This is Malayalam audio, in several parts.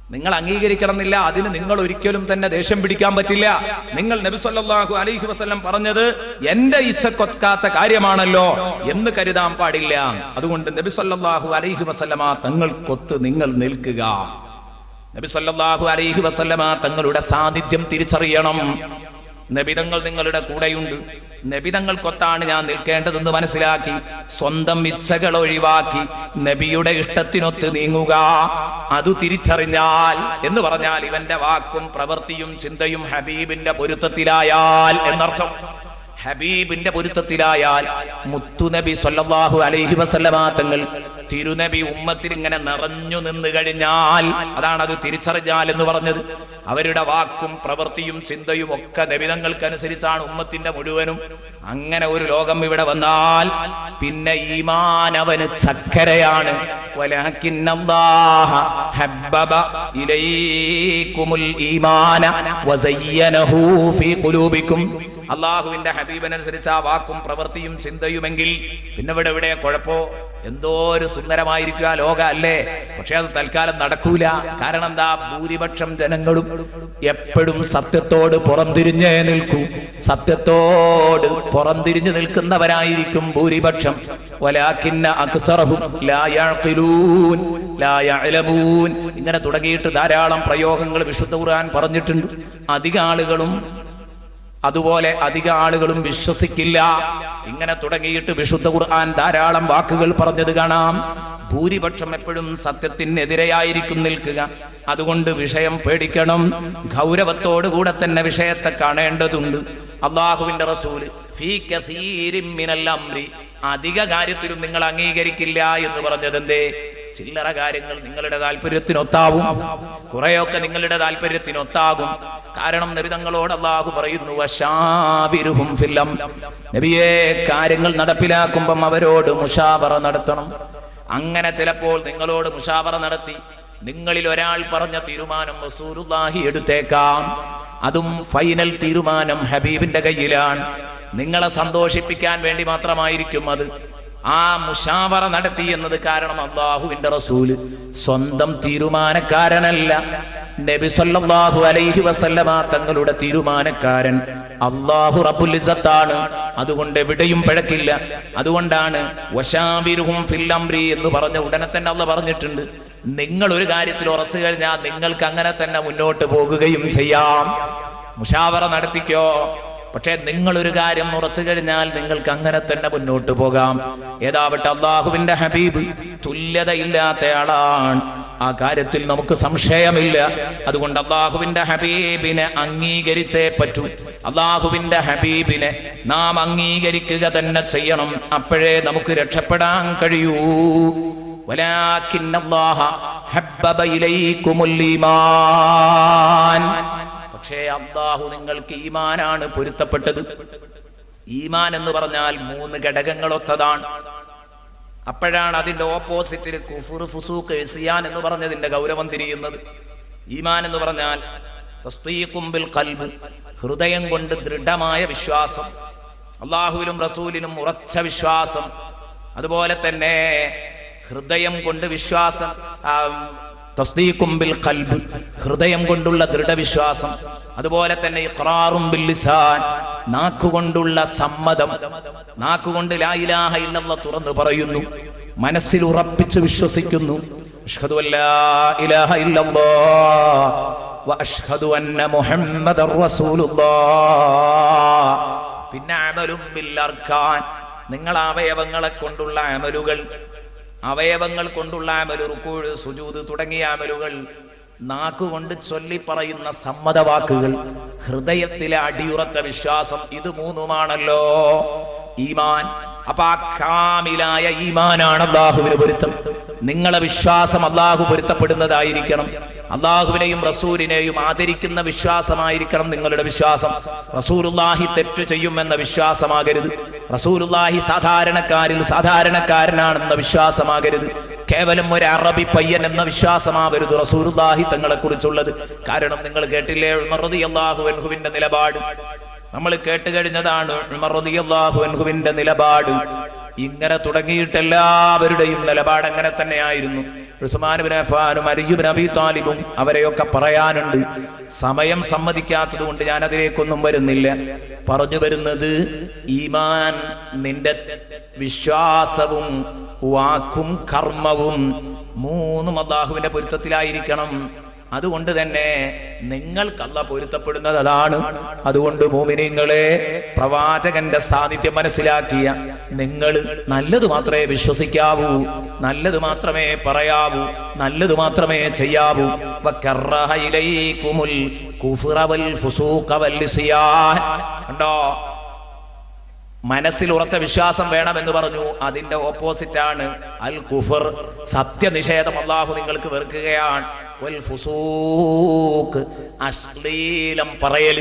നിങ്ങൾ അംഗീകരിക്കണമെന്നില്ല. അതിന് നിങ്ങൾ ഒരിക്കലും തന്നെ ദേഷ്യം പിടിക്കാൻ പറ്റില്ല. നിങ്ങൾ നബി സല്ലല്ലാഹു അലൈഹി വസല്ലം പറഞ്ഞത് എന്റെ ഇച്ഛക്കൊക്കാത്ത കാര്യമാണല്ലോ എന്ന് കരുതാൻ പാടില്ല. അതുകൊണ്ട് നബി സല്ലല്ലാഹു അലൈഹി വസല്ലമ തങ്ങൾക്കൊത്ത് നിങ്ങൾ നിൽക്കുക. നബി സല്ലല്ലാഹു അലൈഹി വസല്ലമ തങ്ങളുടെ സാന്നിധ്യം തിരിച്ചറിയണം. നബിതങ്ങൾ നിങ്ങളുടെ കൂടെയുണ്ട്, നബിതങ്ങൾക്കൊത്താണ് ഞാൻ നിൽക്കേണ്ടതെന്ന് മനസ്സിലാക്കി സ്വന്തം ഇച്ഛകൾ ഒഴിവാക്കി നബിയുടെ ഇഷ്ടത്തിനൊത്ത് നീങ്ങുക. അത് തിരിച്ചറിഞ്ഞാൽ എന്ന് പറഞ്ഞാൽ ഇവന്റെ വാക്കും പ്രവൃത്തിയും ചിന്തയും ഹബീബിന്റെ പൊരുത്തത്തിലായാൽ എന്നർത്ഥം. ഹബീബിന്റെ പൊരുത്തത്തിലായാൽ മുത്തുനബി സല്ലല്ലാഹു അലൈഹി വസല്ലമ തങ്ങൾ തിരുനബി ഉമ്മത്തിൽ ഇങ്ങനെ നിറഞ്ഞു നിന്ന് കഴിഞ്ഞാൽ അതാണത് തിരിച്ചറിഞ്ഞാൽ എന്ന് പറഞ്ഞത്. അവരുടെ വാക്കും പ്രവൃത്തിയും ചിന്തയും ഒക്കെ നബിതങ്ങൾക്കനുസരിച്ചാണ് ഉമ്മത്തിന്റെ മുഴുവനും. അങ്ങനെ ഒരു ലോകം ഇവിടെ വന്നാൽ പിന്നെ ഈമാൻ അവന് ചക്കരയാണ്. വലകിന്നല്ലാഹ ഹബ്ബബ ഇലൈകുമുൽ ഈമാന വസയ്യനഹു ഫീ ഖുലൂബികും. അള്ളാഹുവിന്റെ ഹബീബിനനുസരിച്ച് ആ വാക്കും പ്രവൃത്തിയും ചിന്തയുമെങ്കിൽ പിന്നെ ഇവിടെ കുഴപ്പോ? എന്തോ ഒരു സുന്ദരമായിരിക്കുക ലോക അല്ലേ? പക്ഷെ അത് തൽക്കാലം നടക്കൂല. കാരണം എന്താ? ഭൂരിപക്ഷം ജനങ്ങളും എപ്പോഴും സത്യത്തോട് പുറംതിരിഞ്ഞേ നിൽക്കൂ. സത്യത്തോട് പുറംതിരിഞ്ഞു നിൽക്കുന്നവരായിരിക്കും ഭൂരിപക്ഷം. വലാകിന്ന അക്സറഹും ലാ യഅഖിലൂൻ ലാ യഅലമൂൻ. ഇങ്ങനെ തുടങ്ങിയിട്ട് ധാരാളം പ്രയോഗങ്ങൾ വിശുദ്ധ ഖുർആൻ പറഞ്ഞിട്ടുണ്ട്. അതുപോലെ അധിക ആളുകളും വിശ്വസിക്കില്ല. ഇങ്ങനെ തുടങ്ങിയിട്ട് വിശുദ്ധ ഖുർആൻ ധാരാളം വാക്കുകൾ പറഞ്ഞത് കാണാം. ഭൂരിപക്ഷം എപ്പോഴും സത്യത്തിനെതിരെയായിരിക്കും നിൽക്കുക. അതുകൊണ്ട് വിഷയം പേടിക്കണം. ഗൗരവത്തോടുകൂടെ തന്നെ വിഷയത്തെ കാണേണ്ടതുണ്ട്. അല്ലാഹുവിന്റെ റസൂൽ ഫീ കസീരിൻ മിനൽ അംരി, അധിക കാര്യത്തിലും നിങ്ങൾ അംഗീകരിക്കില്ല എന്ന് പറഞ്ഞതെന്തേ? ചില്ലറ കാര്യങ്ങൾ നിങ്ങളുടെ താല്പര്യത്തിനൊത്താവും, കുറെയൊക്കെ നിങ്ങളുടെ താല്പര്യത്തിനൊത്താകും. കാരണം നബി തങ്ങളോട് അല്ലാഹു പറയുന്നു വശാവിരുഹും ഫിൽ അംർ, നബിയെ കാര്യങ്ങൾ നടപ്പിലാക്കുമ്പം അവരോട് മുശാവറ നടത്തണം. അങ്ങനെ ചിലപ്പോൾ നിങ്ങളോട് മുശാവറ നടത്തി നിങ്ങളിൽ ഒരാൾ പറഞ്ഞ തീരുമാനം റസൂലുള്ളാഹി എടുത്തേക്കാം. അതും ഫൈനൽ തീരുമാനം ഹബീബിന്റെ കയ്യിലാണ്. നിങ്ങളെ സന്തോഷിപ്പിക്കാൻ വേണ്ടി മാത്രമായിരിക്കും അത്. ആ മുശാവറ നടത്തി എന്നത് കാരണം അല്ലാഹുവിന്റെ റസൂല് സ്വന്തം തീരുമാനക്കാരനല്ല. നബി സല്ലല്ലാഹു അലൈഹി വസല്ലമ തങ്ങളുടെ തീരുമാനക്കാരൻ അല്ലാഹു റബ്ബുൽ ഇസ്സത്താണ്. അതുകൊണ്ട് എവിടെയും പിഴക്കില്ല. അതുകൊണ്ടാണ് വശാവിരുഹും ഫിൽ അംരി എന്ന് പറഞ്ഞ ഉടനെ തന്നെ അല്ലാഹു പറഞ്ഞിട്ടുണ്ട്, നിങ്ങൾ ഒരു കാര്യത്തിൽ ഉറച്ചു കഴിഞ്ഞാൽ നിങ്ങൾക്ക് അങ്ങനെ തന്നെ മുന്നോട്ട് പോകുകയും ചെയ്യാം. മുശാവറ നടത്തിക്കോ, പക്ഷേ നിങ്ങളൊരു കാര്യം ഉറച്ചു കഴിഞ്ഞാൽ നിങ്ങൾക്ക് അങ്ങനെ തന്നെ മുന്നോട്ട് പോകാം. ഏതാവട്ടെ അല്ലാഹുവിന്റെ ഹബീബ് തുല്യതയില്ലാത്ത ആളാണ്. ആ കാര്യത്തിൽ നമുക്ക് സംശയമില്ല. അതുകൊണ്ട് അല്ലാഹുവിന്റെ ഹബീബിനെ അംഗീകരിച്ചേ പറ്റൂ. അല്ലാഹുവിന്റെ ഹബീബിനെ നാം അംഗീകരിക്കുക തന്നെ ചെയ്യണം. അപ്പോഴേ നമുക്ക് രക്ഷപ്പെടാൻ കഴിയൂ. വലാകിന്നല്ലാഹ ഹബ്ബബ ഇലൈകുമുൽ ഈമാൻ, പക്ഷേ അല്ലാഹു നിങ്ങൾക്ക് ഈമാനാണ് പൊരുത്തപ്പെട്ടത്. ഈമാൻ എന്ന് പറഞ്ഞാൽ 3 ഘടകങ്ങളൊത്തതാണ്. അപ്പോഴാണ് അതിന്റെ ഓപ്പോസിറ്റിൽ കുഫ്ർ, ഫുസൂഖ്, ഇസ്യാൻ എന്ന് പറഞ്ഞതിന്റെ ഗൗരവം തിരിയുന്നത്. ഈമാൻ എന്ന് പറഞ്ഞാൽ തസ്ദീഖും ബിൽ ഖൽബ്, ഹൃദയം കൊണ്ട് ദൃഢമായ വിശ്വാസം, അല്ലാഹുവിലും റസൂലിലും ഉറച്ച വിശ്വാസം. അതുപോലെ തന്നെ ഹൃദയം കൊണ്ട് വിശ്വാസം, തസ്ദീഖും ബിൽ ഖൽബ്, ഹൃദയം കൊണ്ടുള്ള ദൃഢവിശ്വാസം. അതുപോലെ തന്നെ ഇഖ്റാറും ബിൽ ലിസാൻ, നാക്കുകൊണ്ടുള്ള സമ്മതം. നാക്കുകൊണ്ട് ലാ ഇലാഹ ഇല്ലല്ലാഹ് തുറന്നു പറയുന്നു, മനസ്സിൽ ഉറപ്പിച്ച് വിശ്വസിക്കുന്നു. അഷ്ഹദു അല്ലാ ഇലാഹ ഇല്ലല്ലാഹ് വ അഷ്ഹദു അന്ന മുഹമ്മദർ റസൂലുള്ളാഹ്. പിന്നെ അമലും ബിൽ അർക്കാൻ, നിങ്ങൾ അവയവങ്ങളെ കൊണ്ടുള്ള അമലുകൾ, അവയവങ്ങൾ കൊണ്ടുള്ള അമല്, റുകൂഅ്, സുജൂദ് തുടങ്ങിയ അമലുകൾ, നാക്കുകൊണ്ട് ചൊല്ലി പറയുന്ന സമ്മതവാക്കുകൾ, ഹൃദയത്തിലെ അടിയുറച്ച വിശ്വാസം. ഇത് 3ഉമാണല്ലോ ഈമാൻ. അപ്പൊ ആ കാമിലായ ഈമാനാണ് അല്ലാഹുവിന് പൊരുത്തം. നിങ്ങളെ വിശ്വാസം അല്ലാഹു പൊരുത്തപ്പെടുന്നതായിരിക്കണം. അല്ലാഹുവിനെയും റസൂലിനെയും ആദരിക്കുന്ന വിശ്വാസമായിരിക്കണം നിങ്ങളുടെ വിശ്വാസം. റസൂലുള്ളാഹി തെറ്റ് ചെയ്യുമെന്ന വിശ്വാസമാകരുത്. റസൂലുള്ളാഹി സാധാരണക്കാരിൽ സാധാരണക്കാരനാണെന്ന വിശ്വാസമാകരുത്. കേവലം ഒരു അറബി പയ്യൻ എന്ന വിശ്വാസമാവരുത് റസൂലുള്ളാഹി തങ്ങളെ കുറിച്ചുള്ളത്. കാരണം നിങ്ങൾ കേട്ടില്ലേ ഉമർ റളിയല്ലാഹു അൻഹുവിന്റെ നിലപാട്? നമ്മൾ കേട്ടുകഴിഞ്ഞതാണ് ഉമർ റളിയല്ലാഹു അൻഹുവിന്റെ നിലപാട്. ഇങ്ങനെ തുടങ്ങിയിട്ട് എല്ലാവരുടെയും നിലപാട് അങ്ങനെ തന്നെയായിരുന്നു. ഉസ്മാൻ ഇബ്നു അഫ്ഫാനും അലി ഇബ്നു അബീ താലിബും അവരെയൊക്കെ പറയാനുണ്ട്. സമയം സമ്മതിക്കാത്തത് കൊണ്ട് ഞാൻ അതിലേക്കൊന്നും വരുന്നില്ല. പറഞ്ഞു വരുന്നത്, ഈമാൻ നിന്റെ വിശ്വാസവും വാക്കും കർമ്മവും മൂന്നും അല്ലാഹുവിന്റെ പൊരുത്തത്തിലായിരിക്കണം. അതുകൊണ്ട് തന്നെ നിങ്ങൾക്ക് അല്ലാഹ് പൊരുത്തപ്പെടുന്നത് അതാണ്. അതുകൊണ്ട് മുഅ്മിനീങ്ങളെ, പ്രവാചകന്റെ സാന്നിധ്യം മനസ്സിലാക്കിയ നിങ്ങൾ നല്ലത് മാത്രമേ വിശ്വസിക്കാവൂ, നല്ലത് മാത്രമേ പറയാവൂ, നല്ലത് മാത്രമേ ചെയ്യാവൂ. വകറഹ ഇലൈകുമുൽ കുഫ്റ വൽ ഫുസൂഖ വൽ ഇസ്യാൻ. കണ്ടോ, മനസ്സിൽ ഉറച്ച വിശ്വാസം വേണമെന്ന് പറഞ്ഞു. അതിന്റെ ഓപ്പോസിറ്റാണ് അൽ കുഫർ, സത്യനിഷേധം അല്ലാഹു നിങ്ങൾക്ക് വെറുക്കുകയാണ്. വൽ ഫുസൂഖ്, അശ്ലീലം പറയൽ.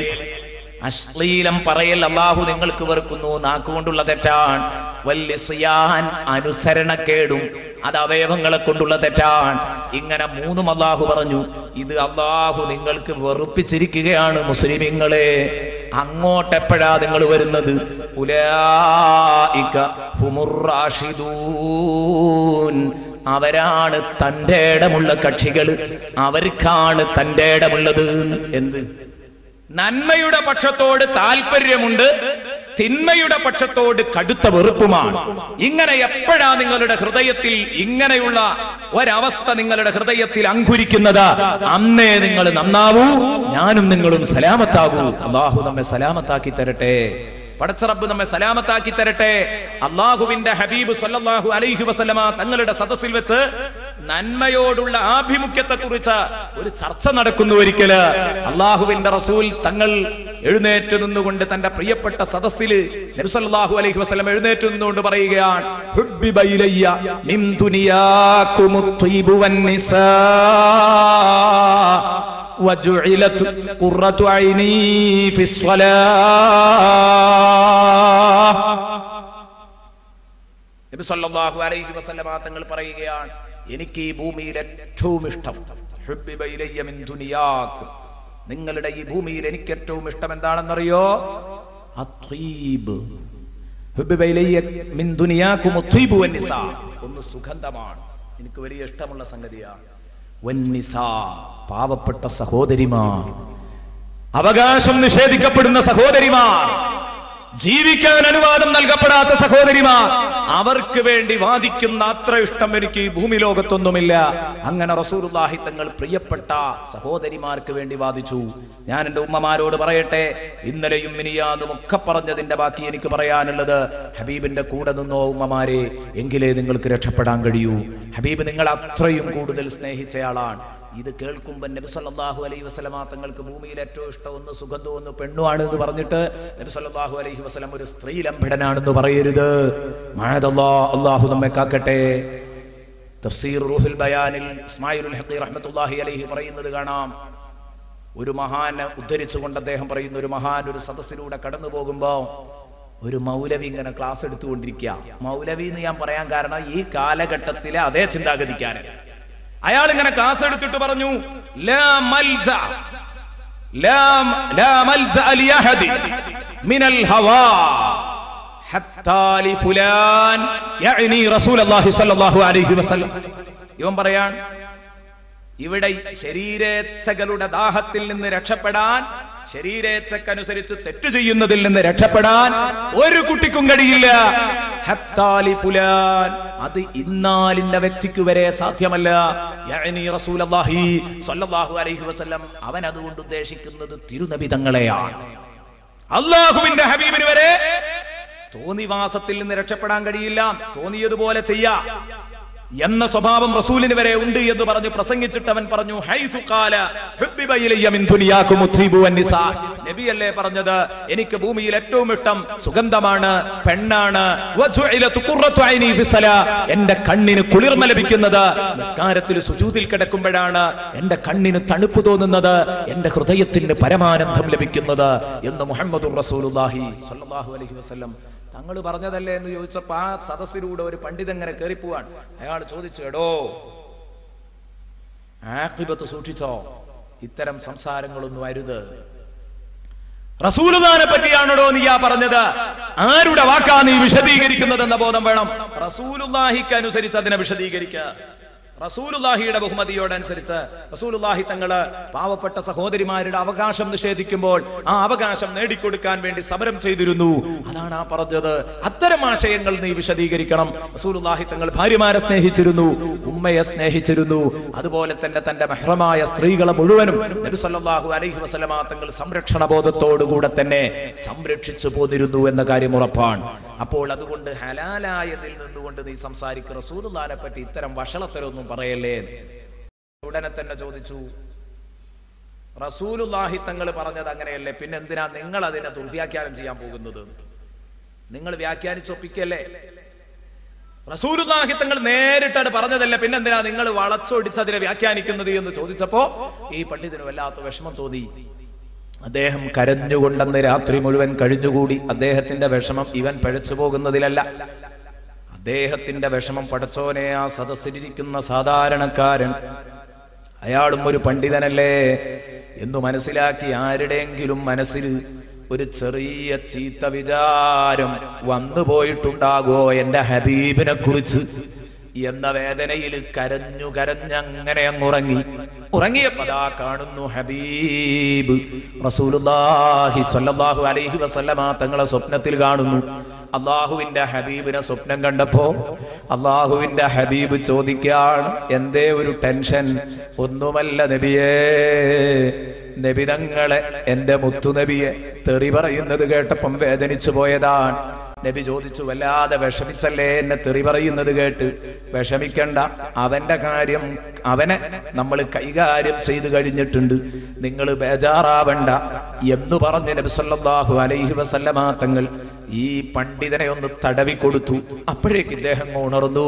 അശ്ലീലം പറയൽ അല്ലാഹു നിങ്ങൾക്ക് വെറുക്കുന്നു, നാക്കുകൊണ്ടുള്ള തെറ്റാണ്. വൽ ഇസ്യാൻ, അനുസരണക്കേടും അത് അവയവങ്ങളെ കൊണ്ടുള്ള തെറ്റാണ്. ഇങ്ങനെ മൂന്നും അല്ലാഹു പറഞ്ഞു. ഇത് അല്ലാഹു നിങ്ങൾക്ക് വെറുപ്പിച്ചിരിക്കുകയാണ് മുസ്ലിമീങ്ങളെ. അങ്ങോട്ടെപ്പോഴാ നിങ്ങൾ വരുന്നത്? ഉലൈക ഹുമുർ റാഷിദൂൻ, അവരാണ് തന്റെ ഇടമുള്ള കക്ഷികൾ, അവർക്കാണ് തന്റെ ഇടമുള്ളത്. എന്ത്? നന്മയുടെ പക്ഷത്തോട് താല്പര്യമുണ്ട്, തിന്മയുടെ പക്ഷത്തോട് കടുത്ത വെറുപ്പുമാണ്. ഇങ്ങനെ എപ്പോഴാ നിങ്ങളുടെ ഹൃദയത്തിൽ ഇങ്ങനെയുള്ള ഒരവസ്ഥ നിങ്ങളുടെ ഹൃദയത്തിൽ അങ്കുരിക്കുന്നത്? അന്നേ നിങ്ങൾ നന്നാവൂ, ഞാനും നിങ്ങളും സലാമത്താകൂ. അല്ലാഹു നമ്മെ സലാമത്താക്കി തരട്ടെ. പടച്ച റബ്ബ് നമ്മെ സലാമത്താക്കി തരട്ടെ. അല്ലാഹുവിന്റെ ഹബീബ് സല്ലല്ലാഹു അലൈഹി വസല്ലമ തങ്ങളുടെ സദസ്സിൽ വെച്ച് നന്മയോടുള്ള ആഭിമുഖ്യത്തെക്കുറിച്ച് ഒരു ചർച്ച നടക്കുന്നു. ഒരിക്കല് അല്ലാഹുവിന്റെ റസൂൽ തങ്ങൾ എഴുന്നേറ്റ് നിന്നുകൊണ്ട് തന്റെ പ്രിയപ്പെട്ട സദസ്സിൽ നബി സല്ലല്ലാഹു അലൈഹി വസല്ലം എഴുന്നേറ്റ് നിന്നുകൊണ്ട് പറയുകയാണ്, ഹുബ്ബിബ ഇലയ്യ മിൻ ദുനിയാകുമുത് ത്വയ്ബു വന്നിസാ വജുഇലത് ഖുറത്തു ഐനി ഫിസ്സലാഹ്. നബി സല്ലല്ലാഹു അലൈഹി വസല്ലം തങ്ങൾ പറയുകയാണ്, എനിക്ക് ഈ ഭൂമിയിൽ ഏറ്റവും ഇഷ്ടം, ഹുബ്ബിബ ഇലയ്യ മിൻ ദുനിയാകും, നിങ്ങളുടെ ഈ ഭൂമിയിൽ എനിക്ക് ഏറ്റവും ഇഷ്ടം എന്താണെന്നറിയോ? അത്വീബ്. ഹുബ്ബിബ ഇലയ്യ മിൻ ദുനിയാകും അത്വീബു വന്നിസാ, ഒന്ന് സുഗന്ധമാണ്, എനിക്ക് വലിയ ഇഷ്ടമുള്ള സംഗതിയാണ്. വന്നിസാ, പാവപ്പെട്ട സഹോദരിമാർ, അവകാശം നിഷേധിക്കപ്പെടുന്ന സഹോദരിമാർ, ജീവിക്കാൻ അനുവാദം നൽകപ്പെടാത്ത സഹോദരിമാർ, അവർക്ക് വേണ്ടി വാദിക്കുന്ന അത്ര ഇഷ്ടം എനിക്ക് ഈ ഭൂമി ലോകത്തൊന്നുമില്ല. അങ്ങനെ റസൂലുള്ളാഹി തങ്ങൾ പ്രിയപ്പെട്ട സഹോദരിമാർക്ക് വേണ്ടി വാദിച്ചു. ഞാൻ എന്റെ ഉമ്മമാരോട് പറയട്ടെ, ഇന്നലെയും മിനിയാന്നും ഒക്കെ പറഞ്ഞതിന്റെ ബാക്കി എനിക്ക് പറയാനുള്ളത്, ഹബീബിന്റെ കൂടെ നിന്നോ ഉമ്മമാരെ, എങ്കിലേ നിങ്ങൾക്ക് രക്ഷപ്പെടാൻ കഴിയൂ. ഹബീബ് നിങ്ങൾ അത്രയും കൂടുതൽ സ്നേഹിച്ചയാളാണ്. ഇത് കേൾക്കുമ്പോൾ നബി സല്ലല്ലാഹു അലൈഹി വസല്ലമ തങ്ങൾക്ക് ഭൂമിയിൽ ഏറ്റവും ഇഷ്ടം ഒന്ന് സുഗന്ധവും ഒന്ന് പെണ്ണുമാണ് എന്ന് പറഞ്ഞിട്ട് നബി സല്ലല്ലാഹു അലൈഹി വസല്ലം ഒരു സ്ത്രീ ലംഘടനാണെന്ന് പറയരുത്. മഅദല്ലാഹ്, അല്ലാഹു നമ്മെ കാക്കട്ടെ. തഫ്സീർ റൂഹുൽ ബയാനിൽ ഇസ്മായിലുൽ ഹഖി റഹ്മത്തുള്ളാഹി അലൈഹി പറയുന്നത് കാണാം. ഒരു മഹാനെ ഉദ്ധരിച്ചുകൊണ്ട് അദ്ദേഹം പറയുന്ന, ഒരു മഹാൻ ഒരു സദസ്സിലൂടെ കടന്നു പോകുമ്പോൾ ഒരു മൗലവി ഇങ്ങനെ ക്ലാസ് എടുത്തുകൊണ്ടിരിക്കുക. മൗലവി എന്ന് ഞാൻ പറയാൻ കാരണം ഈ കാലഘട്ടത്തിലെ അതേ ചിന്താഗതിക്കാരൻ. അയാൾ ഇങ്ങനെ ക്ലാസ് എടുത്തിട്ട് പറഞ്ഞു, ലാ മൽജഅ ലിഅഹദി മിനൽ ഹവാ ഹത്താ ലിഫുലാൻ യഅനി റസൂലുള്ളാഹി സ്വല്ലല്ലാഹു അലൈഹി വസല്ലം. ഇവൻ പറയാൻ, ഇവിടെ ശരീരേച്ഛകളുടെ ദാഹത്തിൽ നിന്ന് രക്ഷപ്പെടാൻ, ശരീരേച്ഛക്കനുസരിച്ച് തെറ്റ് ചെയ്യുന്നതിൽ നിന്ന് രക്ഷപ്പെടാൻ ഒരു കുട്ടിക്കും കഴിയില്ല. ഹത്താ ലിഫുലാൻ, അത് ഇന്നാലിന്റെ വ്യക്തിക്ക് വരെ സാധ്യമല്ല. യഅനി റസൂലുള്ളാഹി സ്വല്ലല്ലാഹു അലൈഹി വസല്ലം, അവൻ അതുകൊണ്ട് ഉദ്ദേശിക്കുന്നത് തിരുനബി തങ്ങളെയാണ്. അല്ലാഹുവിന്റെ ഹബീബിന് വരെ തോന്നിവാസത്തിൽ നിന്ന് രക്ഷപ്പെടാൻ കഴിയില്ല, തോന്നിയതുപോലെ ചെയ്യാം എന്ന സ്വഭാവം റസൂലിന് വരെ ഉണ്ട് എന്ന് പറഞ്ഞ് പ്രസംഗിച്ചിട്ട് അവൻ പറഞ്ഞു, ഹൈസു ഖാല ഹുബ്ബിബ ഇലയ്യ മിൻ ദുനിയാകും മുത്രീബു വന്നിസാ. നബിയല്ലേ പറഞ്ഞത്, എനിക്ക് ഭൂമിയിൽ ഏറ്റവും ഇഷ്ടം സുഗന്ധമാണ്, പെണ്ണാണ്. വജുഇലതു ഖുറത്തു ഐനി ഫിസ്സലാ, എന്റെ കണ്ണിന് കുളിർമ ലഭിക്കുന്നത് നിസ്കാരത്തിൽ സുജൂദിൽ കിടക്കുമ്പോഴാണ്, എന്റെ കണ്ണിന് തണുപ്പ് തോന്നുന്നത്, എന്റെ ഹൃദയത്തിന് പരമാനന്ദം ലഭിക്കുന്നത് എന്ന് മുഹമ്മദുർ റസൂലുള്ളാഹി സ്വല്ലല്ലാഹു അലൈഹി വസല്ലം തങ്ങൾ പറഞ്ഞതല്ലേ എന്ന് ചോദിച്ചപ്പോ ആ സദസ്സിലൂടെ ഒരു പണ്ഡിതങ്ങനെ കയറിപ്പോവാൻ. അയാൾ ചോദിച്ചു, എടോ ആഖിബത്ത് സൂക്ഷിച്ചോ, ഇത്തരം സംസാരങ്ങളൊന്നും അരുത്. റസൂലുള്ളാഹിനെ പറ്റിയാണോ നീയാ പറഞ്ഞത്? ആരുടെ വാക്കാ നീ വിശദീകരിക്കുന്നതെന്ന ബോധം വേണം. റസൂലുള്ളാഹിക്ക് അനുസരിച്ച് അതിനെ വിശദീകരിക്കുക. റസൂലുള്ളാഹിയുടെ ബഹുമതിയോടനുസരിച്ച് റസൂലുള്ളാഹി തങ്ങള് പാവപ്പെട്ട സഹോദരിമാരുടെ അവകാശം നിഷേധിക്കുമ്പോൾ ആ അവകാശം നേടിക്കൊടുക്കാൻ വേണ്ടി സമരം ചെയ്തിരുന്നു. അതാണ് ആ പറഞ്ഞത്. അത്തരം ആശയങ്ങൾ നീ വിശദീകരിക്കണം. റസൂലുള്ളാഹി തങ്ങൾ ഭാര്യമാരെ സ്നേഹിച്ചിരുന്നു, ഉമ്മയെ സ്നേഹിച്ചിരുന്നു. അതുപോലെ തന്നെ തന്റെ മെഹ്റമായ സ്ത്രീകളെ മുഴുവനും നബി സല്ലല്ലാഹു അലൈഹി വസല്ലമ തങ്ങൾ സംരക്ഷണ ബോധത്തോടുകൂടെ തന്നെ സംരക്ഷിച്ചു പോന്നിരുന്നു എന്ന കാര്യം ഉറപ്പാണ്. അപ്പോൾ അതുകൊണ്ട് ഹലാലായതിൽ നിന്നുകൊണ്ട് നീ സംസാരിക്കുക. റസൂലുള്ളാഹിനെ പറ്റി ഇത്തരം വഷളത്തരൊന്നും പറയല്ലേ. ഉടനെ തന്നെ ചോദിച്ചു, റസൂലുള്ളാഹി തങ്ങൾ പറഞ്ഞത് അങ്ങനെയല്ലേ, പിന്നെ എന്തിനാ നിങ്ങൾ അതിനെ ദുർവ്യാഖ്യാനം ചെയ്യാൻ പോകുന്നത്? നിങ്ങൾ വ്യാഖ്യാനിച്ചൊപ്പിക്കല്ലേ? റസൂലുള്ളാഹി തങ്ങൾ നേരിട്ടത് പറഞ്ഞതല്ലേ, പിന്നെന്തിനാ നിങ്ങൾ വളച്ചൊടിച്ചതിനെ വ്യാഖ്യാനിക്കുന്നത് എന്ന് ചോദിച്ചപ്പോ ഈ പണ്ഡിതന് വല്ലാത്ത വിഷമം തോന്നി. അദ്ദേഹം കരഞ്ഞുകൊണ്ടെന്ന് രാത്രി മുഴുവൻ കഴിഞ്ഞുകൂടി. അദ്ദേഹത്തിന്റെ വിഷമം ഇവൻ പഴച്ചു പോകുന്നതിലല്ല, അദ്ദേഹത്തിന്റെ വിഷമം പടച്ചോനെ ആ സദസ്സിലിരിക്കുന്ന സാധാരണക്കാരൻ അയാളും ഒരു പണ്ഡിതനല്ലേ എന്ന് മനസ്സിലാക്കി ആരുടെയെങ്കിലും മനസ്സിൽ ഒരു ചെറിയ ചീത്ത വിചാരം വന്നുപോയിട്ടുണ്ടാകോ എന്റെ ഹബീബിനെ കുറിച്ച് എന്ന വേദനയിൽ കരഞ്ഞങ്ങനെ അങ്ങുറങ്ങി. ഉറങ്ങിയപ്പോൾ ദാ കാണുന്നു ഹബീബ് റസൂലുള്ളാഹി സ്വല്ലല്ലാഹു അലൈഹി വസല്ലമ തങ്ങളെ സ്വപ്നത്തിൽ കാണുന്നു. അള്ളാഹുവിന്റെ ഹബീബിനെ സ്വപ്നം കണ്ടപ്പോ അള്ളാഹുവിന്റെ ഹബീബ് ചോദിക്കാണ്, എന്തേ ഒരു ടെൻഷൻ? ഒന്നുമല്ല നബിയേ, നബി തങ്ങളെ എന്റെ മുത്തുനബിയെ തെറി പറയുന്നത് കേട്ടപ്പം വേദനിച്ചു പോയതാണ്. നബി ചോദിച്ചു, വല്ലാതെ വിഷമിച്ചല്ലേ എന്നെ തെറി പറയുന്നത് കേട്ട്? വിഷമിക്കണ്ട, അവന്റെ കാര്യം അവനെ നമ്മൾ കൈകാര്യം ചെയ്തു കഴിഞ്ഞിട്ടുണ്ട്, നിങ്ങൾ ബേജാറാവണ്ട എന്ന് പറഞ്ഞ് നബി സല്ലല്ലാഹു അലൈഹി വസല്ലമ തങ്ങൾ ഈ പണ്ഡിതനെ ഒന്ന് തടവിക്കൊടുത്തു. അപ്പോഴേക്ക് ഇദ്ദേഹം ഉണർന്നു.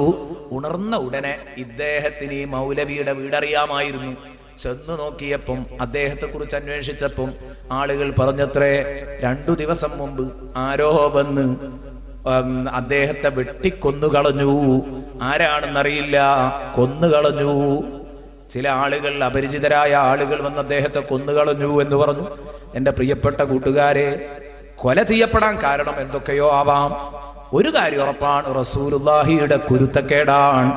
ഉണർന്ന ഉടനെ ഇദ്ദേഹത്തിന് ഈ മൗലവിയുടെ വീടറിയാമായിരുന്നു. ചെന്നു നോക്കിയപ്പം അദ്ദേഹത്തെ കുറിച്ച് അന്വേഷിച്ചപ്പം ആളുകൾ പറഞ്ഞത്രേ, 2 ദിവസം മുമ്പ് ആരോ വന്ന് അദ്ദേഹത്തെ വെട്ടിക്കൊന്നുകളഞ്ഞു. ആരാണെന്നറിയില്ല, കൊന്നുകളഞ്ഞു. ചില ആളുകൾ, അപരിചിതരായ ആളുകൾ വന്ന് അദ്ദേഹത്തെ കൊന്നുകളഞ്ഞു എന്ന് പറഞ്ഞു. എന്റെ പ്രിയപ്പെട്ട കൂട്ടുകാരെ, കൊല ചെയ്യപ്പെടാൻ കാരണം എന്തൊക്കെയോ ആവാം. ഒരു കാര്യം ഉറപ്പാണ്, റസൂലുള്ളാഹിയുടെ കുരുത്തക്കേടാണ്.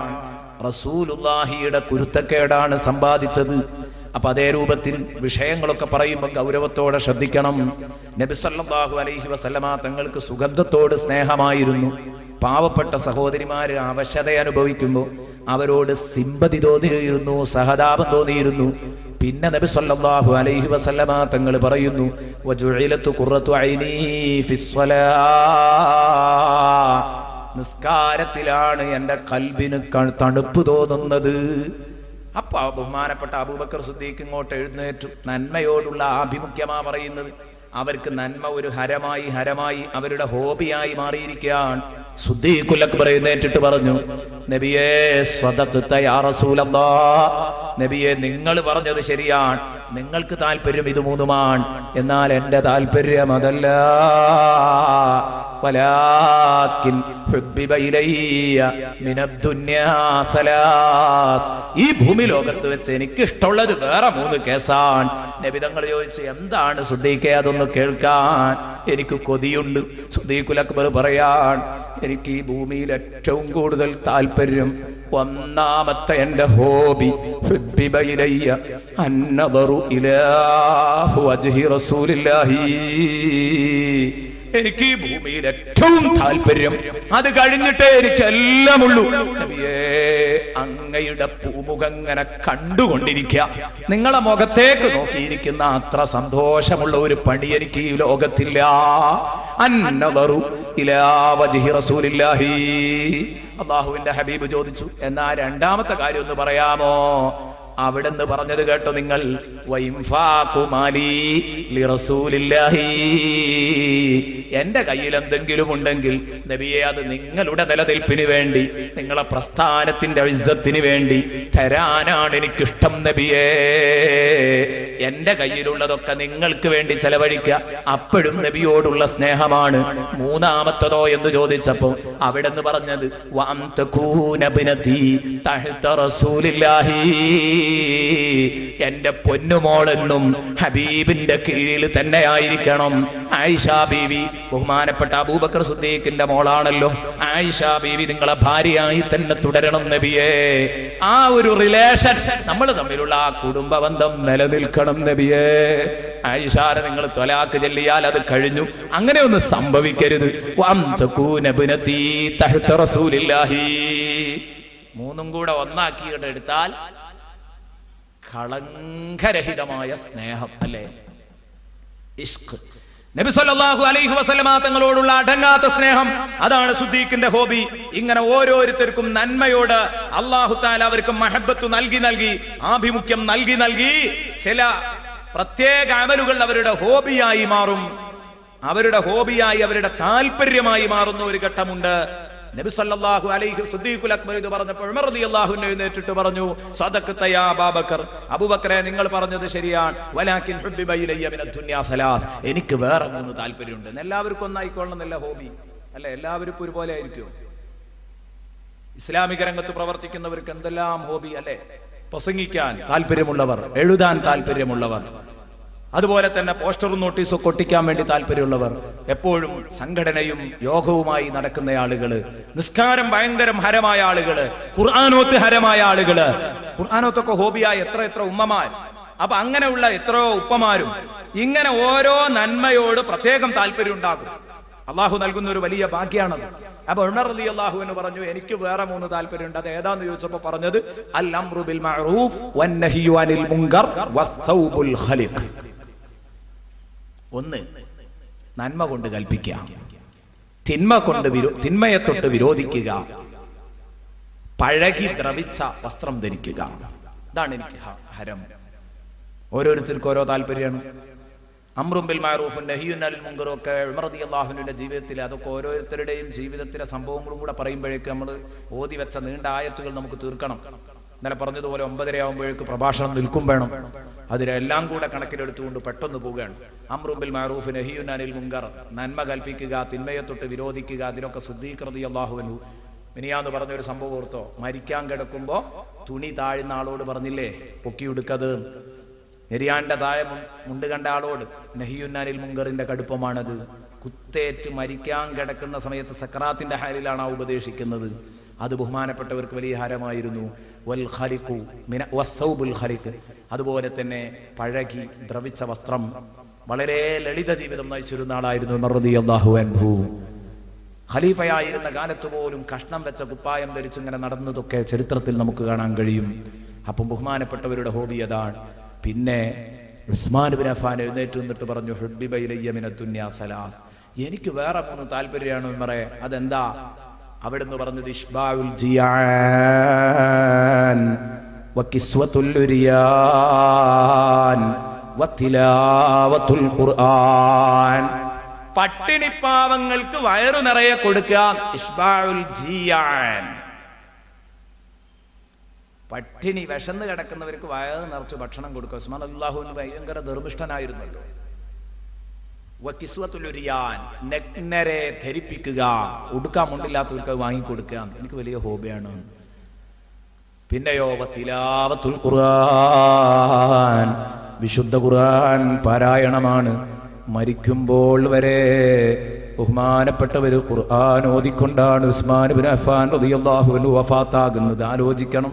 റസൂലുള്ളാഹിയുടെ കുരുത്തക്കേടാണ് സമ്പാദിച്ചത്. അപ്പൊ അതേ രൂപത്തിൽ വിഷയങ്ങളൊക്കെ പറയുമ്പോൾ ഗൗരവത്തോടെ ശ്രദ്ധിക്കണം. നബി സല്ലല്ലാഹു അലൈഹി വസല്ലമ തങ്ങൾക്ക് സുഗന്ധത്തോട് സ്നേഹമായിരുന്നു. പാവപ്പെട്ട സഹോദരിമാര് അവശത അനുഭവിക്കുമ്പോൾ അവരോട് സിമ്പതി തോന്നിയിരുന്നു, സഹതാപം തോന്നിയിരുന്നു. പിന്നെ നബി സല്ലല്ലാഹു അലൈഹി വസല്ലമ തങ്ങൾ പറയുന്നു, വജുഇലതു ഖുറത്തു ഐനി ഫിസ്സലാ, നിസ്കാരത്തിലാണ് എന്റെ കൽബിന് തണുപ്പ് തോന്നുന്നത്. അപ്പൊ ബഹുമാനപ്പെട്ട അബൂബക്കർ സിദ്ദീഖ് ഇങ്ങോട്ട് എഴുന്നേറ്റു. നന്മയോടുള്ള ആഭിമുഖ്യമാ പറയുന്നത്. അവർക്ക് നന്മ ഒരു ഹരമായി അവരുടെ ഹോബിയായി മാറിയിരിക്കുകയാണ്. സിദ്ദീഖുൽ അക്ബർ എഴുന്നേറ്റിട്ട് പറഞ്ഞു, നബിയേ സ്വദഖ്ത യാ റസൂലല്ലാഹ്, നബിയെ നിങ്ങൾ പറഞ്ഞത് ശരിയാണ്, നിങ്ങൾക്ക് താല്പര്യം ഇത് മൂന്നുമാണ്, എന്നാൽ എന്റെ താല്പര്യം അതല്ല. വലാകിൻ ഹുബ്ബിബ ഇലയ്യ മിനദ്ദുന്യാ സലാസ്, ഈ ഭൂമി ലോകത്ത് വെച്ച് എനിക്ക് ഇഷ്ടമുള്ളത് വേറെ 3 കേസാണ്. നബി തങ്ങൾ ചോദിച്ചു, എന്താണ് സിദ്ദീഖേ, അതൊന്ന് കേൾക്കാൻ എനിക്ക് കൊതിയുണ്ട്. സിദ്ദീഖുൽ അക്ബർ പറയാൻ, എനിക്ക് ഈ ഭൂമിയിൽ ഏറ്റവും കൂടുതൽ താല്പര്യം, ഒന്നാമത്തെ എന്റെ ഹോബി, ഹുബ്ബിബ ഇലയ്യ അന്നദറു ഇലാ വജ്ഹി റസൂലില്ലാഹി, എനിക്ക് ഈ ഭൂമിയിൽ ഏറ്റവും താല്പര്യം, അത് കഴിഞ്ഞിട്ടേ എനിക്കെല്ലാം ഉള്ളൂ. നബിയേ, അങ്ങയുടെ പൂമുഖങ്ങനെ കണ്ടുകൊണ്ടിരിക്കുക, നിങ്ങളെ മുഖത്തേക്ക് നോക്കിയിരിക്കുന്ന അത്ര സന്തോഷമുള്ള ഒരു പണി എനിക്ക് ഈ ലോകത്തില്ല. അന്നദറു ഇലാ വജ്ഹി റസൂലില്ലാഹി. അല്ലാഹുവിന്റെ ഹബീബ് ചോദിച്ചു, എന്നാ രണ്ടാമത്തെ കാര്യം ഒന്ന് പറയാമോ? അവിടെന്ന് പറഞ്ഞത് കേട്ടോ നിങ്ങൾ, വഇൻഫാഖു മാലി ലിറസൂലില്ലാഹി, എന്റെ കയ്യിൽ എന്തെങ്കിലും ഉണ്ടെങ്കിൽ നബിയെ അത് നിങ്ങളുടെ നിലനിൽപ്പിന് വേണ്ടി, നിങ്ങളെ പ്രസ്ഥാനത്തിന്റെ ഇസ്സത്തിന് വേണ്ടി തരാനാണ് എനിക്കിഷ്ടം നബിയേ. എന്റെ കയ്യിലുള്ളതൊക്കെ നിങ്ങൾക്ക് വേണ്ടി ചെലവഴിക്കുക, അപ്പോഴും നബിയോടുള്ള സ്നേഹമാണ്. മൂന്നാമത്തതോ എന്ന് ചോദിച്ചപ്പോ അവിടെന്ന് പറഞ്ഞത് വഅൻ തകൂന ബിനതി തഹ്ത റസൂലില്ലാഹി, എന്റെ പൊന്നുമോളെന്നും ഹബീബിന്റെ കീഴിൽ തന്നെ ആയിരിക്കണം. ആയിഷ ബീവി ബഹുമാനപ്പെട്ട അബൂബക്കർ സിദ്ദീഖിന്റെ മോളാണല്ലോ. ആയിഷ ബീവി നിങ്ങളെ ഭാര്യയായി തന്നെ തുടരണം നബിയേ. ആ ഒരു റിലേഷൻ നമ്മൾ തമ്മിലുള്ള ആ കുടുംബ ബന്ധം നിലനിൽക്കണം നബിയേ. ആയിഷാരെ നിങ്ങൾ ത്വലാഖ് ചൊല്ലിയാൽ അത് കഴിഞ്ഞു. അങ്ങനെ ഒന്നും സംഭവിക്കരുത്. വം തകൂന ബിനതി തഹ്ത റസൂലില്ലാഹി. മൂന്നും കൂടെ ഒന്നാക്കിയിട്ട് എടുത്താൽ കളങ്കരഹിതമായ സ്നേഹം അല്ലേ, ഇഷ്ക്. നബി സല്ലല്ലാഹു അലൈഹി വസല്ലമ തങ്ങളോടുള്ള അടങ്ങാത്ത സ്നേഹം, അതാണ് സിദ്ദീഖിന്റെ ഹോബി. ഇങ്ങനെ ഓരോരുത്തർക്കും നന്മയോട് അല്ലാഹു തആല അവർക്ക് മഹബത്ത് നൽകി ആഭിമുഖ്യം നൽകി ചില പ്രത്യേക അമലുകൾ അവരുടെ ഹോബിയായി മാറും. അവരുടെ താല്പര്യമായി മാറുന്ന ഒരു ഘട്ടമുണ്ട്. നബി സല്ലല്ലാഹു അലൈഹി സിദ്ദീഖുൽ അക്ബർ ഇത് പറഞ്ഞപ്പോൾ ഉമർ റളിയല്ലാഹു അൻഹു എഴുന്നേറ്റിട്ട് പറഞ്ഞു, സദഖത യാ അബൂബക്കർ, അബൂബക്കറെ നിങ്ങൾ പറഞ്ഞത് ശരിയാണ്. വലാകിൻ ഹുബ്ബിബ ഇലയ്യ മിനദ് ദുനിയാ സലാസ്, എനിക്ക് വേറെ 3 താല്പര്യമുണ്ട്. എല്ലാവർക്കും ഒന്നായിക്കൊള്ളണമെന്നല്ല ഹോബി അല്ല, എല്ലാവർക്കും ഒരുപോലെ ആയിരിക്കും. ഇസ്ലാമിക രംഗത്ത് പ്രവർത്തിക്കുന്നവർക്ക് എന്തെല്ലാം ഹോബി അല്ലെ, പ്രസംഗിക്കാൻ താല്പര്യമുള്ളവർ, എഴുതാൻ താല്പര്യമുള്ളവർ, അതുപോലെ തന്നെ പോസ്റ്ററും നോട്ടീസും ഒട്ടിക്കാൻ വേണ്ടി താല്പര്യമുള്ളവർ, എപ്പോഴും സംഘടനയും യോഗവുമായി നടക്കുന്ന ആളുകള്, നിസ്കാരം ഭയങ്കര ഹരമായ ആളുകള്, ഖുർആനോത്ത് ഹരമായ ആളുകള്, ഖുർആനോത്തൊക്കെ ഹോബിയായ എത്ര ഉമ്മമാർ. അപ്പൊ അങ്ങനെയുള്ള എത്രയോ ഉപ്പമാരും ഇങ്ങനെ ഓരോ നന്മയോട് പ്രത്യേകം താല്പര്യം ഉണ്ടാകും. അള്ളാഹു നൽകുന്ന ഒരു വലിയ ഭാഗ്യാണത്. അപ്പൊ ഉമർ റളിയല്ലാഹു അൻഹു പറഞ്ഞു, എനിക്ക് വേറെ 3 താല്പര്യമുണ്ട്. അത് ഏതാന്ന് ചോദിച്ചപ്പോ പറഞ്ഞത് അൽ അംറു ബിൽ മഅറൂഫ് വന്നഹ്യു അനിൽ മുൻകർ വസ്സൗബുൽ ഖലിഖ്. 1 നന്മ കൊണ്ട് കൽപ്പിക്കുക, തിന്മയെ തൊട്ട് വിരോധിക്കുക, പഴകി ദ്രവിച്ച വസ്ത്രം ധരിക്കുക. ഇതാണ് എനിക്ക് ഹരം. ഓരോരുത്തർക്കും ഓരോ താല്പര്യമാണ്. അംറും ബിൽ മഅറൂഫും നഹിയുൻ അനിൽ മുൻകറും ഒക്കെ ഉമർ റളിയല്ലാഹു അൻഹുവിന്റെ ജീവിതത്തിൽ, അതൊക്കെ ഓരോരുത്തരുടെയും ജീവിതത്തിലെ സംഭവങ്ങളും കൂടെ പറയുമ്പോഴേക്ക് നമ്മൾ ഓതി വെച്ച നീണ്ട ആയത്തുകൾ നമുക്ക് തീർക്കണം. ഇന്നലെ പറഞ്ഞതുപോലെ 9:30 ആകുമ്പോഴേക്ക് പ്രഭാഷണം നിൽക്കും വേണം. അതിലെല്ലാം കൂടെ കണക്കിലെടുത്തുകൊണ്ട് പെട്ടെന്ന് പോവുകയാണ്. അംറും ബിൽ മഅറൂഫ് നഹിയുൻ അനിൽ മുൻകർ, നന്മ കൽപ്പിക്കുക, തിന്മയെ തൊട്ട് വിരോധിക്കുക. അതിനൊക്കെ സിദ്ദീഖ് റളിയല്ലാഹു അൻഹു മിനിയാന്ന് പറഞ്ഞൊരു സംഭവം ഓർത്തോ? മരിക്കാൻ കിടക്കുമ്പോ തുണി താഴ്ന്ന ആളോട് പറഞ്ഞില്ലേ പൊക്കിയെടുക്കത്. നെരിയാന്റെ താഴെ മുണ്ട് കണ്ട ആളോട് നഹിയുൻ അനിൽ മുൻകറിന്റെ കടുപ്പമാണത്. കുത്തേറ്റ് മരിക്കാൻ കിടക്കുന്ന സമയത്ത് സക്രാത്തിന്റെ ഹാലിലാണ് ആ ഉപദേശിക്കുന്നത്. അത് ബഹുമാനപ്പെട്ടവർക്ക് വലിയ ഹാരമായിരുന്നു. വൽ ഖലിഖു വസ്സൗബുൽ ഖലിഖ്, അതുപോലെ തന്നെ പഴകി ദ്രവിച്ച വസ്ത്രം. വളരെ ലളിത ജീവിതം നയിച്ചിരുന്ന ആളായിരുന്നു ഉമർ റളിയല്ലാഹു അൻഹു. ഖലീഫയായിരുന്ന കാലത്ത് പോലും കഷ്ണം വെച്ച കുപ്പായം ധരിച്ചിങ്ങനെ നടന്നതൊക്കെ ചരിത്രത്തിൽ നമുക്ക് കാണാൻ കഴിയും. അപ്പം ബഹുമാനപ്പെട്ടവരുടെ ഹോബി അതാണ്. പിന്നെ ഉസ്മാൻ ഇബ്നു അഫ്ഫാൻ എഴുന്നേറ്റ് നിന്നിട്ട് പറഞ്ഞു, ഹുബ്ബിബ ഇലയ്യ മിനദ് ദുനിയാ സലാസ്, എനിക്ക് വേറെ 3 താല്പര്യമാണ് ഉമറേ. അതെന്താ? അവിടുന്ന് പറഞ്ഞത് ഇഷ്ബാഉൽ ജിയാൻ വകിസ്വത്തുൽ ഉരിയാൻ വതിലാവത്തുൽ ഖുർആൻ. പട്ടിണിപ്പാവങ്ങൾക്ക് വയറു നിറയെ കൊടുക്കുക, ഇഷ്ബാഉൽ ജിയാൻ. പട്ടിണി വിശന്ന് കിടക്കുന്നവർക്ക് വയറ് നിറച്ച് ഭക്ഷണം കൊടുക്കുക. ഉസ്മാൻ റളിയല്ലാഹു അൻഹു ഭയങ്കര ധർമ്മിഷ്ഠനായിരുന്നല്ലോ. വകിസ്വത്തുൽ ഉരിയാൻ, നഗ്നരെ ധരിപ്പിക്കുക, ഉടുക്കാൻ മുണ്ടില്ലാത്തവർക്ക് വാങ്ങിക്കൊടുക്കുക. എനിക്ക് വലിയ ഹോബിയാണ്. പിന്നെയോ വതിലാവത്തുൽ ഖുർആൻ, വിശുദ്ധ ഖുർആൻ പാരായണമാണ്. മരിക്കുമ്പോൾ വരെ ബഹുമാനപ്പെട്ടവര് ഖുർആൻ ഓതിക്കൊണ്ടാണ് ഉസ്മാൻ ഇബ്നു അഫ്ഫാൻ റളിയല്ലാഹു അൻഹു വഫാത്താകുന്നത്. ആലോചിക്കണം.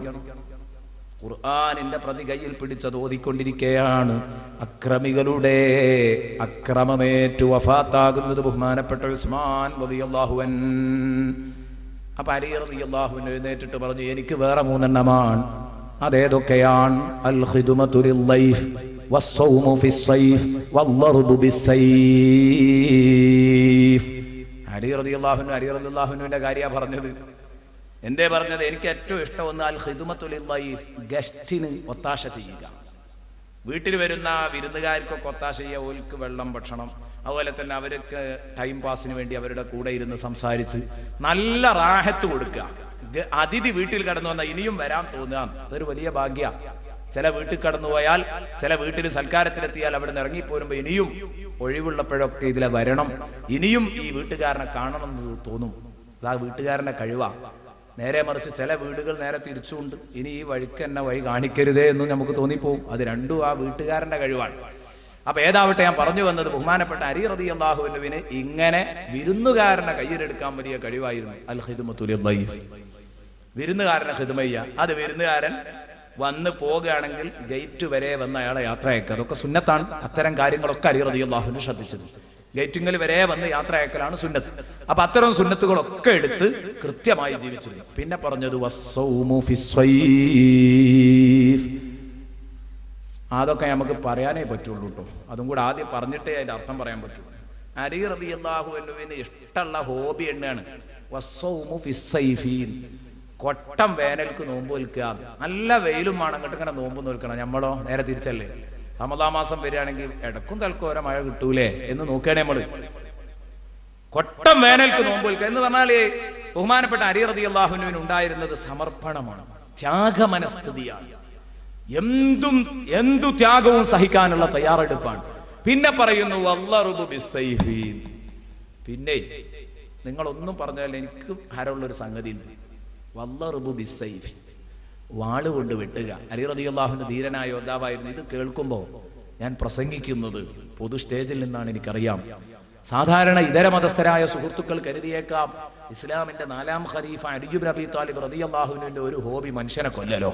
ഖുർആനിന്റെ പ്രതി കയ്യിൽ പിടിച്ചത് ഓതിക്കൊണ്ടിരിക്കുകയാണ്. അക്രമികളുടെ അക്രമമേറ്റു വഫാത്താകുന്നത് ബഹുമാനപ്പെട്ട ഉസ്മാൻ റളിയല്ലാഹു അൻഹു. അപ്പൊ അലി റളിയല്ലാഹു അൻഹു എഴുന്നേറ്റിട്ട് പറഞ്ഞു, എനിക്ക് വേറെ 3 എണ്ണമാണ്. അതേതൊക്കെയാണ്? അൽ ഖിദ്മതു ലില്ലൈഫ് വസ്സൗമു ഫിസ്സൈഫ് വദ്ദർബു ബിസ്സൈഫ്. അലി റളിയല്ലാഹു അൻഹുവിന്റെ കാര്യമാണ് പറഞ്ഞത്. എന്തേ പറഞ്ഞത്? എനിക്ക് ഏറ്റവും ഇഷ്ടം ഒന്ന് അൽ ഖിദ്മതു ലില്ലൈഫ്, ഗസ്റ്റിന് ഒത്താശ ചെയ്യുക. വീട്ടിൽ വരുന്ന വിരുന്നുകാർക്കൊക്കെ ഒത്താശ ചെയ്യുക, ഓൽക്ക് വെള്ളം, ഭക്ഷണം, അതുപോലെ തന്നെ അവർക്ക് ടൈം പാസിന് വേണ്ടി അവരുടെ കൂടെ ഇരുന്ന് സംസാരിച്ച് നല്ല റാഹത്ത് കൊടുക്കുക. അതിഥി വീട്ടിൽ കടന്നു വന്നാൽ ഇനിയും വരാൻ തോന്നുക, അതൊരു വലിയ ഭാഗ്യ. ചില വീട്ടിൽ കടന്നുപോയാൽ, ചില വീട്ടിൽ സൽക്കാരത്തിലെത്തിയാൽ അവിടെ നിന്ന് ഇറങ്ങിപ്പോരുമ്പോ ഇനിയും ഒഴിവുള്ളപ്പോഴൊക്കെ ഇതിലെ വരണം, ഇനിയും ഈ വീട്ടുകാരനെ കാണണം എന്ന് തോന്നും. അതാ വീട്ടുകാരന്റെ കഴിവാ. നേരെ മറിച്ച് ചില വീടുകൾ നേരെ തിരിച്ചുകൊണ്ട് ഇനി ഈ വഴിക്ക് എന്നെ വഴി കാണിക്കരുതേ എന്നും നമുക്ക് തോന്നിപ്പോവും. അത് രണ്ടും ആ വീട്ടുകാരന്റെ കഴിവാണ്. അപ്പൊ ഏതാവട്ടെ, ഞാൻ പറഞ്ഞു വന്നത് ബഹുമാനപ്പെട്ട അലി റളിയല്ലാഹു അൻഹുവിന് ഇങ്ങനെ വിരുന്നുകാരനെ കയ്യിലെടുക്കാൻ വലിയ കഴിവായിരുന്നു. അൽ ഖിദ്മത്തു ലിദ്ദൈഫ്, വിരുന്നുകാരനെ ഖിദ്മ ചെയ്യുക. അത് വിരുന്നുകാരൻ വന്ന് പോകുകയാണെങ്കിൽ ഗേറ്റ് വരെ വന്ന് അയാളെ യാത്ര അയക്കുക. അതൊക്കെ സുന്നത്താണ്. അത്തരം കാര്യങ്ങളൊക്കെ അലി റളിയല്ലാഹു അൻഹു ശ്രദ്ധിച്ചത്. ഗേറ്റിങ്കൽ വരെ വന്ന് യാത്ര അയക്കലാണ് സുന്നത്ത്. അപ്പൊ അത്തരം സുന്നത്തുകളൊക്കെ എടുത്ത് കൃത്യമായി ജീവിച്ചിരുന്നു. പിന്നെ പറഞ്ഞത് വസ്സൗമു ഫിസ്സൈഫ്, അതൊക്കെ നമുക്ക് പറയാനേ പറ്റുള്ളൂ കേട്ടോ. അതും കൂടെ ആദ്യം പറഞ്ഞിട്ടേ അതിന്റെ അർത്ഥം പറയാൻ പറ്റൂ. അലി റളിയല്ലാഹു അൻഹുവിന് ഇഷ്ടമുള്ള ഹോബി എണ്ണാണ് വസ്സൗമു ഫിസ്സൈഫീൻ, കൊട്ടം വേനൽക്ക് നോമ്പ് നിൽക്കുക. നല്ല വെയിലും വേണം, അങ്ങോട്ട് ഇങ്ങനെ നോമ്പ് നിൽക്കണം. നമ്മളോ നേരെ തിരിച്ചല്ലേ, റമദാൻ മാസം വരികയാണെങ്കിൽ ഇടക്കും തൽക്കും ഓരോ മഴ കിട്ടൂലേ എന്ന് നോക്കുകയാണെ നമ്മള്. കൊട്ടം വേനൽക്ക് നോമ്പ് നിൽക്കുക എന്ന് പറഞ്ഞാല് ബഹുമാനപ്പെട്ട അലി റളിയല്ലാഹു അൻഹുവിന് ഉണ്ടായിരുന്നത് സമർപ്പണമാണ്, ത്യാഗമനസ്ഥിതിയാണ്. എന്തു ത്യാഗവും സഹിക്കാനുള്ള തയ്യാറെടുപ്പാണ്. പിന്നെ പറയുന്നു വല്ലറുബു ബിസ്സൈഫീൻ. പിന്നെ നിങ്ങളൊന്നും പറഞ്ഞാൽ എനിക്ക് ഹരമുള്ളൊരു സംഗതി ഉണ്ട്. വല്ലറുബു ബിസ്സൈഫ്, വാള് കൊണ്ട് വെട്ടുക. അലി റളിയല്ലാഹുവിന് ധീരനായ യോദ്ധാവായിരുന്നു. ഇത് കേൾക്കുമ്പോൾ ഞാൻ പ്രസംഗിക്കുന്നത് പൊതു സ്റ്റേജിൽ നിന്നാണ്, എനിക്കറിയാം. സാധാരണ ഇതര മതസ്ഥരായ സുഹൃത്തുക്കൾ കരുതിയേക്കാം ഇസ്ലാമിന്റെ 4ാം ഖലീഫ അലി ഇബ്നു അബീ ത്വാലിബ് റളിയല്ലാഹുവിന്റെ ഒരു ഹോബി മനുഷ്യനെ കൊല്ലലോ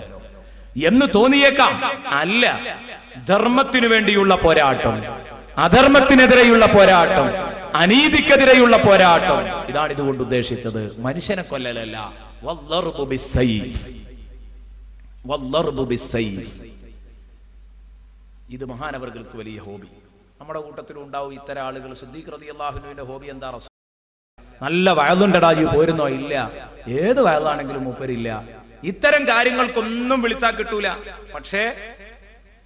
എന്ന് തോന്നിയേക്കാം. അല്ല, ധർമ്മത്തിനു വേണ്ടിയുള്ള പോരാട്ടം, അധർമ്മത്തിനെതിരെയുള്ള പോരാട്ടം, അനീതിക്കെതിരെയുള്ള പോരാട്ടം, ഇതാണ് ഇതുകൊണ്ട് ഉദ്ദേശിച്ചത്. മനുഷ്യനെ കൊല്ലലല്ല. വല്ലർബു ബിസ്സൈഫ്, വല്ലർബു ബിസ്സൈഫ്, ഇത് മഹാനവറുകൾക്ക് വലിയ ഹോബി. നമ്മുടെ കൂട്ടത്തിലും ഉണ്ടാവും ഇത്തരം ആളുകൾ. സിദ്ദീഖ് റളിയല്ലാഹു അൻഹുവിന്റെ ഹോബി എന്താ? നല്ല വയലുണ്ടടാ ഈ പോരുന്നോ? ഇല്ല. ഏത് വയലാണെങ്കിലും മൂപ്പരില്ല. ഇത്തരം കാര്യങ്ങൾക്കൊന്നും വിളിച്ചാൽ കിട്ടൂല. പക്ഷേ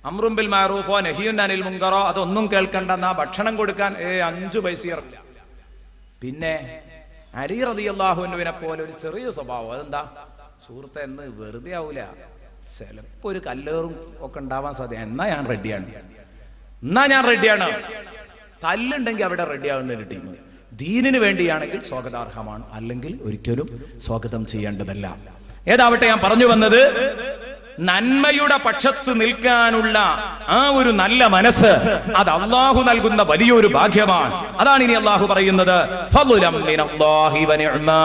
അംറും ബിൽ മഅറൂഫോ നഹിയുൻ അനിൽ മുൻകറോ അതൊന്നും കേൾക്കണ്ടെന്നാ ഭക്ഷണം കൊടുക്കാൻ 5 പൈസ ഇറക്കില്ല. പിന്നെ അലി റളിയല്ലാഹു അൻഹുവിനെ പോലെ ഒരു ചെറിയ സ്വഭാവം. അതെന്താ സുഹൃത്തെ, എന്ന് വെറുതെ ആവൂല, ചിലപ്പോ ഒരു കല്ലേറും ഒക്കെ ഉണ്ടാവാൻ സാധ്യത. എന്നാ ഞാൻ റെഡിയാണ്. തല്ലുണ്ടെങ്കിൽ അവിടെ റെഡിയാവുന്ന ഒരു ടീം. ദീനിന് വേണ്ടിയാണെങ്കിൽ സ്വാഗതാർഹമാണ്, അല്ലെങ്കിൽ ഒരിക്കലും സ്വാഗതം ചെയ്യേണ്ടതല്ല. ഏതാവട്ടെ, ഞാൻ പറഞ്ഞു വന്നത് നന്മയുടെ പക്ഷത്ത് നിൽക്കാനുള്ള ആ ഒരു നല്ല മനസ്സ്, അത് അള്ളാഹു നൽകുന്ന വലിയൊരു ഭാഗ്യമാണ്. അതാണ് ഇനി അള്ളാഹു പറയുന്നത്, ഫളുലം മിനല്ലാഹി വനിഅ്മാ,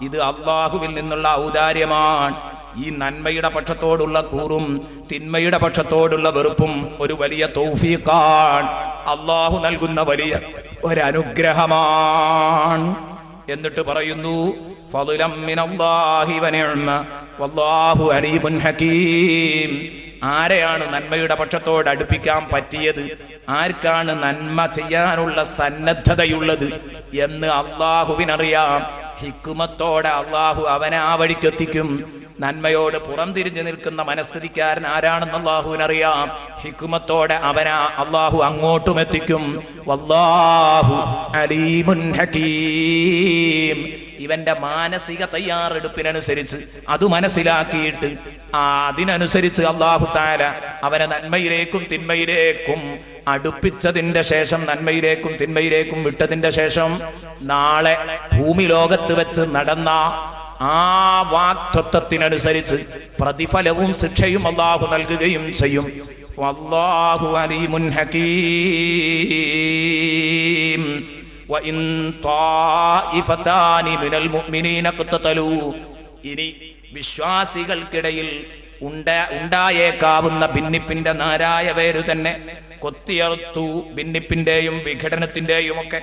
ഇത് അള്ളാഹുവിൽ നിന്നുള്ള ഔദാര്യമാണ്. ഈ നന്മയുടെ പക്ഷത്തോടുള്ള കൂറും തിന്മയുടെ പക്ഷത്തോടുള്ള വെറുപ്പും ഒരു വലിയ തൗഫീഖാണ്, അള്ളാഹു നൽകുന്ന വലിയ ഒരനുഗ്രഹമാണ്. എന്നിട്ട് പറയുന്നു ഫളുലം മിനല്ലാഹി വനിഅ്മ വല്ലാഹു അലീമുൻ ഹകീം. ആരെയാണ് നന്മയുടെ പക്ഷത്തോട് അടുപ്പിക്കാൻ പറ്റിയത്, ആർക്കാണ് നന്മ ചെയ്യാനുള്ള സന്നദ്ധതയുള്ളത് എന്ന് അള്ളാഹുവിനറിയാം. ഹിക്മത്തോടെ അള്ളാഹു അവനെ ആ വഴിക്കെത്തിക്കും. നന്മയോട് പുറംതിരിഞ്ഞു നിൽക്കുന്ന മനസ്ഥിതിക്കാരൻ ആരാണെന്ന് അള്ളാഹുവിനറിയാം. ഹിക്മത്തോടെ അവനെ അള്ളാഹു അങ്ങോട്ടും എത്തിക്കും. വല്ലാഹു അലീമുൻ ഹകീം. ഇവന്റെ മാനസിക തയ്യാറെടുപ്പിനനുസരിച്ച് അത് മനസ്സിലാക്കിയിട്ട് അതിനനുസരിച്ച് അല്ലാഹു തആല അവനെ നന്മയിലേക്കും തിന്മയിലേക്കും അടുപ്പിച്ചതിന്റെ ശേഷം, നന്മയിലേക്കും തിന്മയിലേക്കും വിട്ടതിന്റെ ശേഷം, നാളെ ഭൂമി ലോകത്ത് വെച്ച് നടന്ന ആ വാക്തത്വത്തിനനുസരിച്ച് പ്രതിഫലവും ശിക്ഷയും അല്ലാഹു നൽകുകയും ചെയ്യും. വല്ലാഹു അലീമുൻ ഹകീം. വഇൻ ത്വായിഫതാനി മിനൽ മുഅ്മിനീന ഖതതലൂ. ഇനി വിശ്വാസികൾക്കിടയിൽ ഉണ്ടായേക്കാവുന്ന ഭിന്നിപ്പിന്റെ നാരായ പേര് തന്നെ കൊത്തിയറുത്തു. ഭിന്നിപ്പിന്റെയും വിഘടനത്തിന്റെയും ഒക്കെ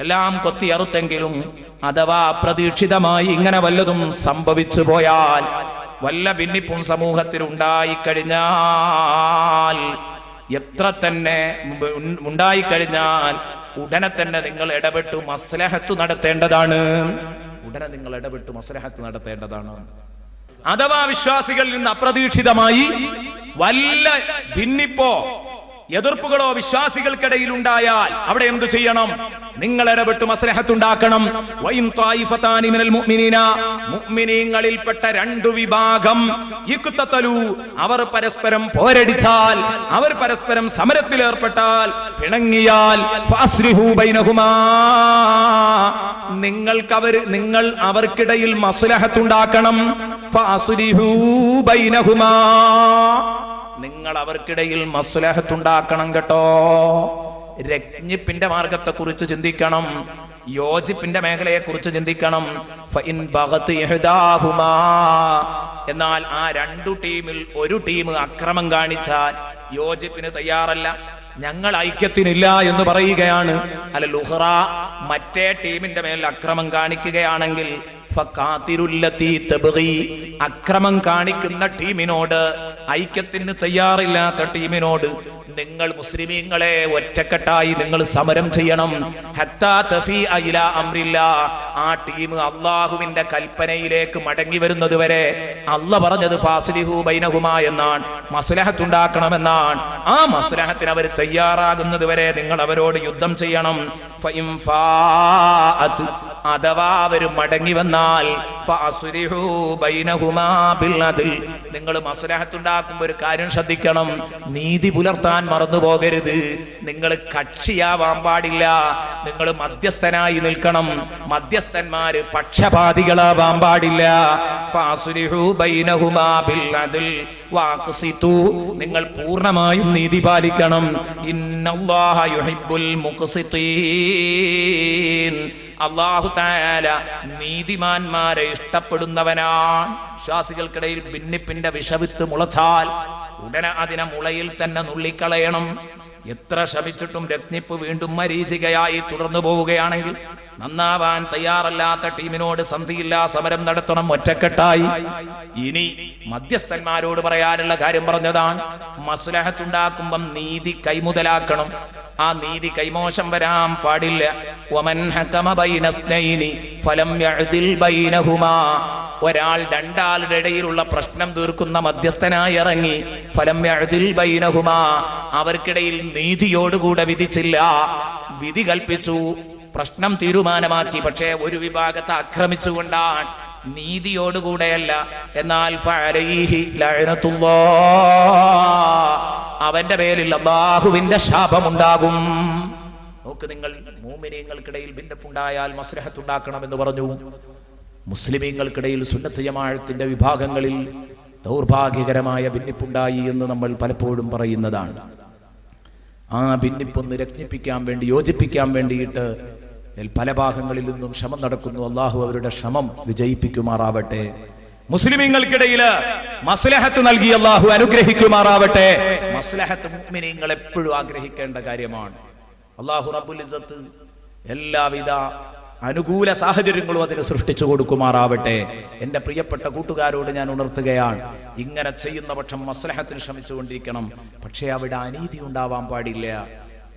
എല്ലാം കൊത്തിയറുത്തെങ്കിലും അഥവാ അപ്രതീക്ഷിതമായി ഇങ്ങനെ വല്ലതും സംഭവിച്ചു പോയാൽ, വല്ല ഭിന്നിപ്പും സമൂഹത്തിൽ ഉണ്ടായിക്കഴിഞ്ഞാൽ, എത്ര തന്നെ ഉണ്ടായിക്കഴിഞ്ഞാൽ ഉടനെ തന്നെ നിങ്ങൾ ഇടപെട്ട് മസ്ലഹത്ത് നടത്തേണ്ടതാണ്. അഥവാ വിശ്വാസികളിൽ നിന്ന് അപ്രതീക്ഷിതമായി വല്ല ഭിന്നിപ്പോ എതിർപ്പുകളോ വിശ്വാസികൾക്കിടയിൽ ഉണ്ടായാൽ അവിടെ എന്തു ചെയ്യണം? നിങ്ങൾ ഇടപെട്ട് മസ്ലഹത്തുണ്ടാക്കണം. വഇൻ ത്വായിഫതാനി മിനൽ മുഅ്മിനീന, മുഅ്മിനീങ്ങളിൽപ്പെട്ട രണ്ടു വിഭാഗം ഇഖ്തതലു, അവർ പരസ്പരം പോരടിച്ചാൽ, അവർ പരസ്പരം സമരത്തിലേർപ്പെട്ടാൽ, പിണങ്ങിയാൽ, ഫഅസ്ലിഹു ബൈനഹുമാ, നിങ്ങൾ അവർക്കിടയിൽ മസ്ലഹത്തുണ്ടാക്കണം. ഫഅസ്ലിഹു ബൈനഹുമാ, നിങ്ങൾ അവർക്കിടയിൽ മസ്ലഹത്തുണ്ടാക്കണം കേട്ടോ. രജ്ഞിപ്പിന്റെ മാർഗത്തെക്കുറിച്ച് ചിന്തിക്കണം, യോജിപ്പിന്റെ മേഖലയെക്കുറിച്ച് ചിന്തിക്കണം. ഫഇൻ ബഗത് ഇഹ്ദാഹുമാ, എന്നാൽ ആ രണ്ടു ടീമിൽ ഒരു ടീം അക്രമം കാണിച്ചാൽ, യോജിപ്പിന് തയ്യാറല്ല, ഞങ്ങൾ ഐക്യത്തിനില്ല എന്ന് പറയുകയാണ്, അല്ല ലുഹ്റ മറ്റേ ടീമിന്റെ മേൽ അക്രമം കാണിക്കുകയാണെങ്കിൽ, ഫഖാതിരുല്ലതി തബ്ഗി, അക്രമം കാണിക്കുന്ന ടീമിനോട്, ഐക്യത്തിന് തയ്യാറില്ലാത്ത ടീമിനോട് നിങ്ങൾ മുസ്ലിമീങ്ങളെ ഒറ്റക്കെട്ടായി നിങ്ങൾ സമരം ചെയ്യണം. ഹത്താ തഫീഅ ഇലാ അംരില്ലാ, ആ ടീം അല്ലാഹുവിന്റെ കൽപ്പനയിലേക്ക് മടങ്ങി വരുന്നത് വരെ. അല്ലാഹ് പറഞ്ഞത് ഫാസ്ലിഹു ബൈനഹുമാ എന്നാണ്, മസ്ലഹത്തുണ്ടാക്കണമെന്നാണ്. ആ മസ്ലഹത്തിന് അവർ തയ്യാറാകുന്നത് വരെ നിങ്ങൾ അവരോട് യുദ്ധം ചെയ്യണം. ഫഇൻ ഫാഅത്, അഥവാ അവർ മടങ്ങി വന്നാൽ, ഫഅസ്ലിഹു ബൈനഹുമാ ബിൽ അദ്ൽ, നിങ്ങൾ മസ്ലഹത്തുണ്ടാക്കുമ്പോൾ ഒരു കാര്യം ശ്രദ്ധിക്കണം, നീതി പുലർത്താൻ മറന്നു പോകരുത്. നിങ്ങൾ കക്ഷിയാവാൻ പാടില്ല, നിങ്ങൾ മധ്യസ്ഥനായി നിൽക്കണം. മധ്യസ്ഥന്മാര് പക്ഷപാതികളാവാൻ പാടില്ല. ഫഅസ്ലിഹു ബൈനഹുമാ ബിൽ അദ്ൽ വഅഖ്സിതു, നിങ്ങൾ പൂർണ്ണമായും നീതി പാലിക്കണം. ഇന്നല്ലാഹ യുഹിബ്ബുൽ മുഖ്സിതീൻ, അല്ലാഹു തആല നീതിമാന്മാരെ ഇഷ്ടപ്പെടുന്നവനാണ്. വിശ്വാസികൾക്കിടയിൽ ഭിന്നിപ്പിന്റെ വിഷവിത്ത് മുളച്ചാൽ ഉടനെ അതിനെ മുളയിൽ തന്നെ നുള്ളിക്കളയണം. എത്ര ശ്രമിച്ചിട്ടും രത്നിപ്പ് വീണ്ടും മരീചികയായി തുടർന്നു പോവുകയാണെങ്കിൽ, നന്നാവാൻ തയ്യാറല്ലാത്ത ടീമിനോട് സന്ധിയില്ല, സമരം നടത്തണം ഒറ്റക്കെട്ടായി. ഇനി മധ്യസ്ഥന്മാരോട് പറയാനുള്ള കാര്യം പറഞ്ഞതാണ്, മസ്ലഹത്തുണ്ടാക്കുമ്പം നീതി കൈമുതലാക്കണം. ആ നീതി കൈമോശം വരാൻ പാടില്ല. വമൻ ഹകമ ബൈനസ്നൈനി ഫലം യഅദിൽ ബൈനഹുമാ, ഒരാൾ രണ്ടാളുടെ ഇടയിലുള്ള പ്രശ്നം തീർക്കുന്ന മധ്യസ്ഥനായി ഇറങ്ങി, ഫലം യഅദിൽ ബൈനഹുമാ, അവർക്കിടയിൽ നീതിയോടുകൂടെ വിധിച്ചില്ല, വിധി കൽപ്പിച്ചു, പ്രശ്നം തീരുമാനമാക്കി, പക്ഷേ ഒരു വിഭാഗത്തെ ആക്രമിച്ചുകൊണ്ടാണ്, നീതിയോടുകൂടെയല്ല. എന്നാൽ ഫഅലൈഹി ലഅനത്തുല്ലാഹ്, അവന്റെ പേരിൽ അല്ലാഹുവിന്റെ ശാപമുണ്ടാകും. നോക്ക്, നിങ്ങൾ മുഅ്മിനീങ്ങൾക്കിടയിൽ ഭിന്നപ്പുണ്ടായാൽ മസ്ലഹത്തുണ്ടാക്കണമെന്ന് പറഞ്ഞു. മുസ്ലിമീങ്ങൾക്കിടയിൽ സുന്നത്ത് ജമാഅത്തിന്റെ വിഭാഗങ്ങളിൽ ദൗർഭാഗ്യകരമായ ഭിന്നിപ്പുണ്ടായി എന്ന് നമ്മൾ പലപ്പോഴും പറയുന്നതാണ്. ആ ഭിന്നിപ്പൊന്ന് രജ്ഞിപ്പിക്കാൻ വേണ്ടി, യോജിപ്പിക്കാൻ വേണ്ടിയിട്ട് പല ഭാഗങ്ങളിൽ നിന്നും ശ്രമം നടക്കുന്നു. അള്ളാഹു അവരുടെ ശ്രമം വിജയിപ്പിക്കുമാറാവട്ടെ. മുസ്ലിമീങ്ങൾക്കിടയിൽ മസ്ലഹത്ത് നൽകി അള്ളാഹു അനുഗ്രഹിക്കുമാറാവട്ടെ. മസ്ലഹത്ത് മുഅ്മിനീങ്ങൾ എപ്പോഴും ആഗ്രഹിക്കേണ്ട കാര്യമാണ്. അള്ളാഹു റബ്ബുൽ ഇസ്സത്ത് എല്ലാവിധ അനുകൂല സാഹചര്യങ്ങളും അതിന് സൃഷ്ടിച്ചു കൊടുക്കുമാറാവട്ടെ. എന്റെ പ്രിയപ്പെട്ട കൂട്ടുകാരോട് ഞാൻ ഉണർത്തുകയാണ്, ഇങ്ങനെ ചെയ്യുന്ന പക്ഷം മസ്ലഹത്തിന് ശ്രമിച്ചുകൊണ്ടിരിക്കണം. പക്ഷേ അവിടെ അനീതി ഉണ്ടാവാൻ പാടില്ല.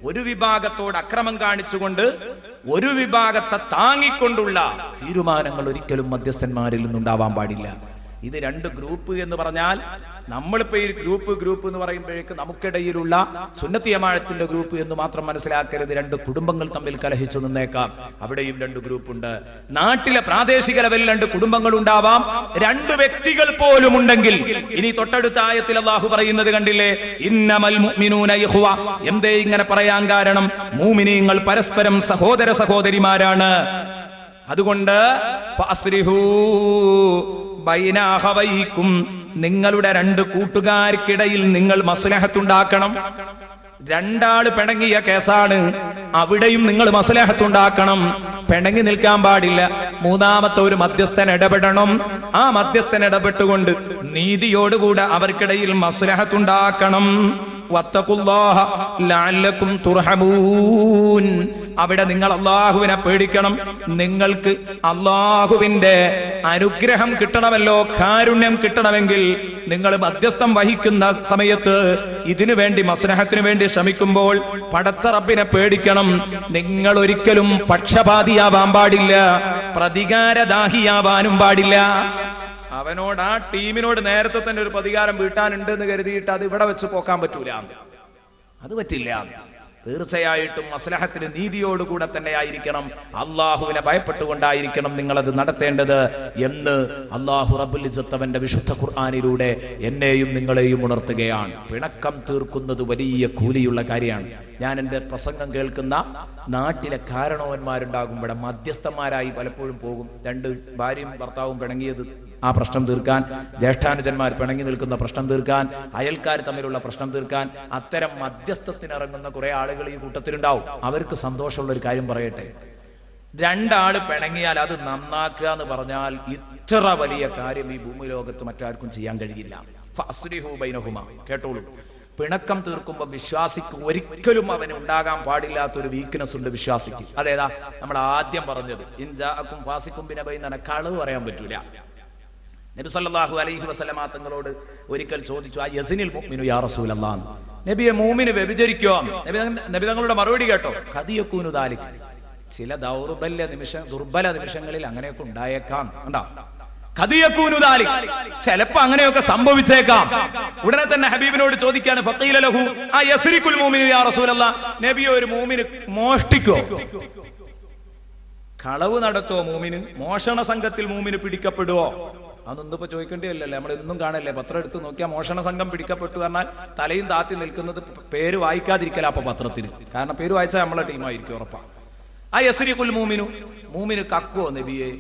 ഒരു വിഭാഗത്തോട് അക്രമം കാണിച്ചുകൊണ്ട് ഒരു വിഭാഗത്തെ താങ്ങിക്കൊണ്ടുള്ള തീരുമാനങ്ങൾ ഒരിക്കലും മധ്യസ്ഥന്മാരിൽ നിന്നുണ്ടാവാൻ പാടില്ല. ഇത് രണ്ട് ഗ്രൂപ്പ് എന്ന് പറഞ്ഞാൽ, നമ്മളിപ്പോ ഈ ഗ്രൂപ്പ് എന്ന് പറയുമ്പോഴേക്ക് നമുക്കിടയിലുള്ള സുന്നത്ത് ജമാഅത്തിന്റെ ഗ്രൂപ്പ് എന്ന് മാത്രം മനസ്സിലാക്കരുത്. രണ്ട് കുടുംബങ്ങൾ തമ്മിൽ കലഹിച്ചു നിന്നേക്കാം, അവിടെയും രണ്ട് ഗ്രൂപ്പുണ്ട്. നാട്ടിലെ പ്രാദേശിക ലെവലിൽ രണ്ട് കുടുംബങ്ങൾ ഉണ്ടാവാം, രണ്ട് വ്യക്തികൾ പോലും ഉണ്ടെങ്കിൽ. ഇനി തൊട്ടടുത്ത ആയത്തിൽ അല്ലാഹു പറയുന്നത് കണ്ടില്ലേ, ഇന്നമൽ മുഅ്മിനൂന ഇഖ്വ. എന്തേ ഇങ്ങനെ പറയാൻ കാരണം? മുഅ്മിനീങ്ങൾ പരസ്പരം സഹോദര സഹോദരിമാരാണ്. അതുകൊണ്ട് ഫഅസ്രിഹൂ ബൈന അഖവൈക്കും, നിങ്ങളുടെ രണ്ട് കൂട്ടുകാർക്കിടയിൽ നിങ്ങൾ മസ്ലഹത്തുണ്ടാക്കണം. രണ്ടാള് പിണങ്ങിയ കേസാണ്, അവിടെയും നിങ്ങൾ മസ്ലഹത്തുണ്ടാക്കണം. പിണങ്ങി നിൽക്കാൻ പാടില്ല. മൂന്നാമത്തെ ഒരു മധ്യസ്ഥൻ ഇടപെടണം. ആ മധ്യസ്ഥൻ ഇടപെട്ടുകൊണ്ട് നീതിയോടുകൂടെ അവർക്കിടയിൽ മസ്ലഹത്തുണ്ടാക്കണം. വത്തഖുല്ലാഹ ലഅല്ലക്കും തുർഹമൂൻ. അവിടെ നിങ്ങൾ അല്ലാഹുവിനെ പേടിക്കണം. നിങ്ങൾക്ക് അല്ലാഹുവിന്റെ അനുഗ്രഹം കിട്ടണമല്ലോ, കാരുണ്യം കിട്ടണമെങ്കിൽ നിങ്ങൾ മധ്യസ്ഥം വഹിക്കുന്ന സമയത്ത് ഇതിനു വേണ്ടി മസ്ലഹത്തിനു വേണ്ടി ശ്രമിക്കുമ്പോൾ പടച്ച റബ്ബിനെ പേടിക്കണം. നിങ്ങൾ ഒരിക്കലും പക്ഷപാതിയാവാൻ പാടില്ല, പ്രതികാരദാഹിയാവാനും പാടില്ല. അവനോട്, ആ ടീമിനോട് നേരത്തെ തന്നെ ഒരു പ്രതികാരം വീട്ടാനുണ്ട് എന്ന് കരുതിയിട്ട് അത് ഇവിടെ വെച്ച് പോക്കാൻ പറ്റൂല, അത് പറ്റില്ല. തീർച്ചയായിട്ടും മസ്ലഹത്തിന് നീതിയോടുകൂടെ തന്നെ ആയിരിക്കണം, അള്ളാഹുവിനെ ഭയപ്പെട്ടുകൊണ്ടായിരിക്കണം നിങ്ങളത് നടത്തേണ്ടത് എന്ന് അള്ളാഹു റബ്ബുൽ ഇസ്സത്ത് അവന്റെ വിശുദ്ധ ഖുർആനിലൂടെ എന്നെയും നിങ്ങളെയും ഉണർത്തുകയാണ്. പിണക്കം തീർക്കുന്നത് വലിയ കൂലിയുള്ള കാര്യമാണ്. ഞാൻ എൻ്റെ പ്രസംഗം കേൾക്കുന്ന നാട്ടിലെ കാരണവന്മാരുണ്ടാകുമ്പോൾ മധ്യസ്ഥന്മാരായി പലപ്പോഴും പോകും. രണ്ട് ഭാര്യയും ഭർത്താവും പിണങ്ങിയത് ആ പ്രശ്നം തീർക്കാൻ, ജ്യേഷ്ഠാനുജന്മാർ പിണങ്ങി നിൽക്കുന്ന പ്രശ്നം തീർക്കാൻ, അയൽക്കാർ തമ്മിലുള്ള പ്രശ്നം തീർക്കാൻ, അത്തരം മധ്യസ്ഥത്തിനിറങ്ങുന്ന കുറെ ആളുകൾ ഈ കൂട്ടത്തിലുണ്ടാവും. അവർക്ക് സന്തോഷമുള്ള ഒരു കാര്യം പറയട്ടെ, രണ്ടാള് പിണങ്ങിയാൽ അത് നന്നാക്കുക എന്ന് പറഞ്ഞാൽ ഇത്ര വലിയ കാര്യം ഈ ഭൂമി ലോകത്ത് മറ്റാർക്കും ചെയ്യാൻ കഴിയില്ല. ഫഅസ്ലിഹു ബൈനഹുമാ, കേട്ടോളൂ. പിണക്കം തീർക്കുമ്പോൾ വിശ്വാസിക്ക് ഒരിക്കലും അവന് ഉണ്ടാകാൻ പാടില്ലാത്തൊരു വീക്ക്നെസ് ഉണ്ട് വിശ്വാസിക്ക്. അതേതാ? നമ്മൾ ആദ്യം പറഞ്ഞത്, ഇൻ ജാഅക്കും ഫാസിഖും ബിനബൈൻ, കളവ് പറയാൻ പറ്റൂല. നബി സല്ലല്ലാഹു അലൈഹി വസല്ലമ തങ്ങളോട് ഒരിക്കൽ ചോദിച്ചു, ആ യസിനിൽ മുഅ്മിനു യാ റസൂലല്ലാഹ്, നബിയെ മൂമിന് വ്യഭിചരിക്കോ? നബി തങ്ങളുടെ മറുപടി കേട്ടോ, ഖദിയകൂനു ദാലിക്, ചില ദുർബല നിമിഷങ്ങളിൽ അങ്ങനെയൊക്കെ ഉണ്ടായേക്കാം. ഉണ്ടോ? ഖദിയകൂനു ദാലിക്, ചിലപ്പോ അങ്ങനെയൊക്കെ സംഭവിച്ചേക്കാം. ഉടനെ തന്നെ ഹബീബിനോട് ചോദിക്കാണ്, ഫഖീല ലഹു ആ യസ്രിഖുൽ മുഅ്മിനു യാ റസൂലല്ലാഹ്, നബിയെ ഒരു മൂമിന് മോഷ്ടിക്കോ? കളവ് നടത്തോ മൂമിന്? മോഷണ സംഘത്തിൽ മൂമിന് പിടിക്കപ്പെടുവോ? അതൊന്നും ഇപ്പൊ ചോദിക്കേണ്ടിയല്ലേ, നമ്മൾ എന്നും കാണല്ലേ, പത്രം എടുത്ത് നോക്കിയാൽ മോഷണ സംഘം പിടിക്കപ്പെട്ടു പറഞ്ഞാൽ തലയും താത്തി നിൽക്കുന്നത് പേര് വായിക്കാതിരിക്കല അപ്പൊ പത്രത്തിന്. കാരണം പേര് വായിച്ചാൽ നമ്മളെ ടീമായിരിക്കും ഉറപ്പാ. ആ യസ്രിഖുൽ മുഅ്മിനു, മൂമിന് കക്കുവോ നബിയെ?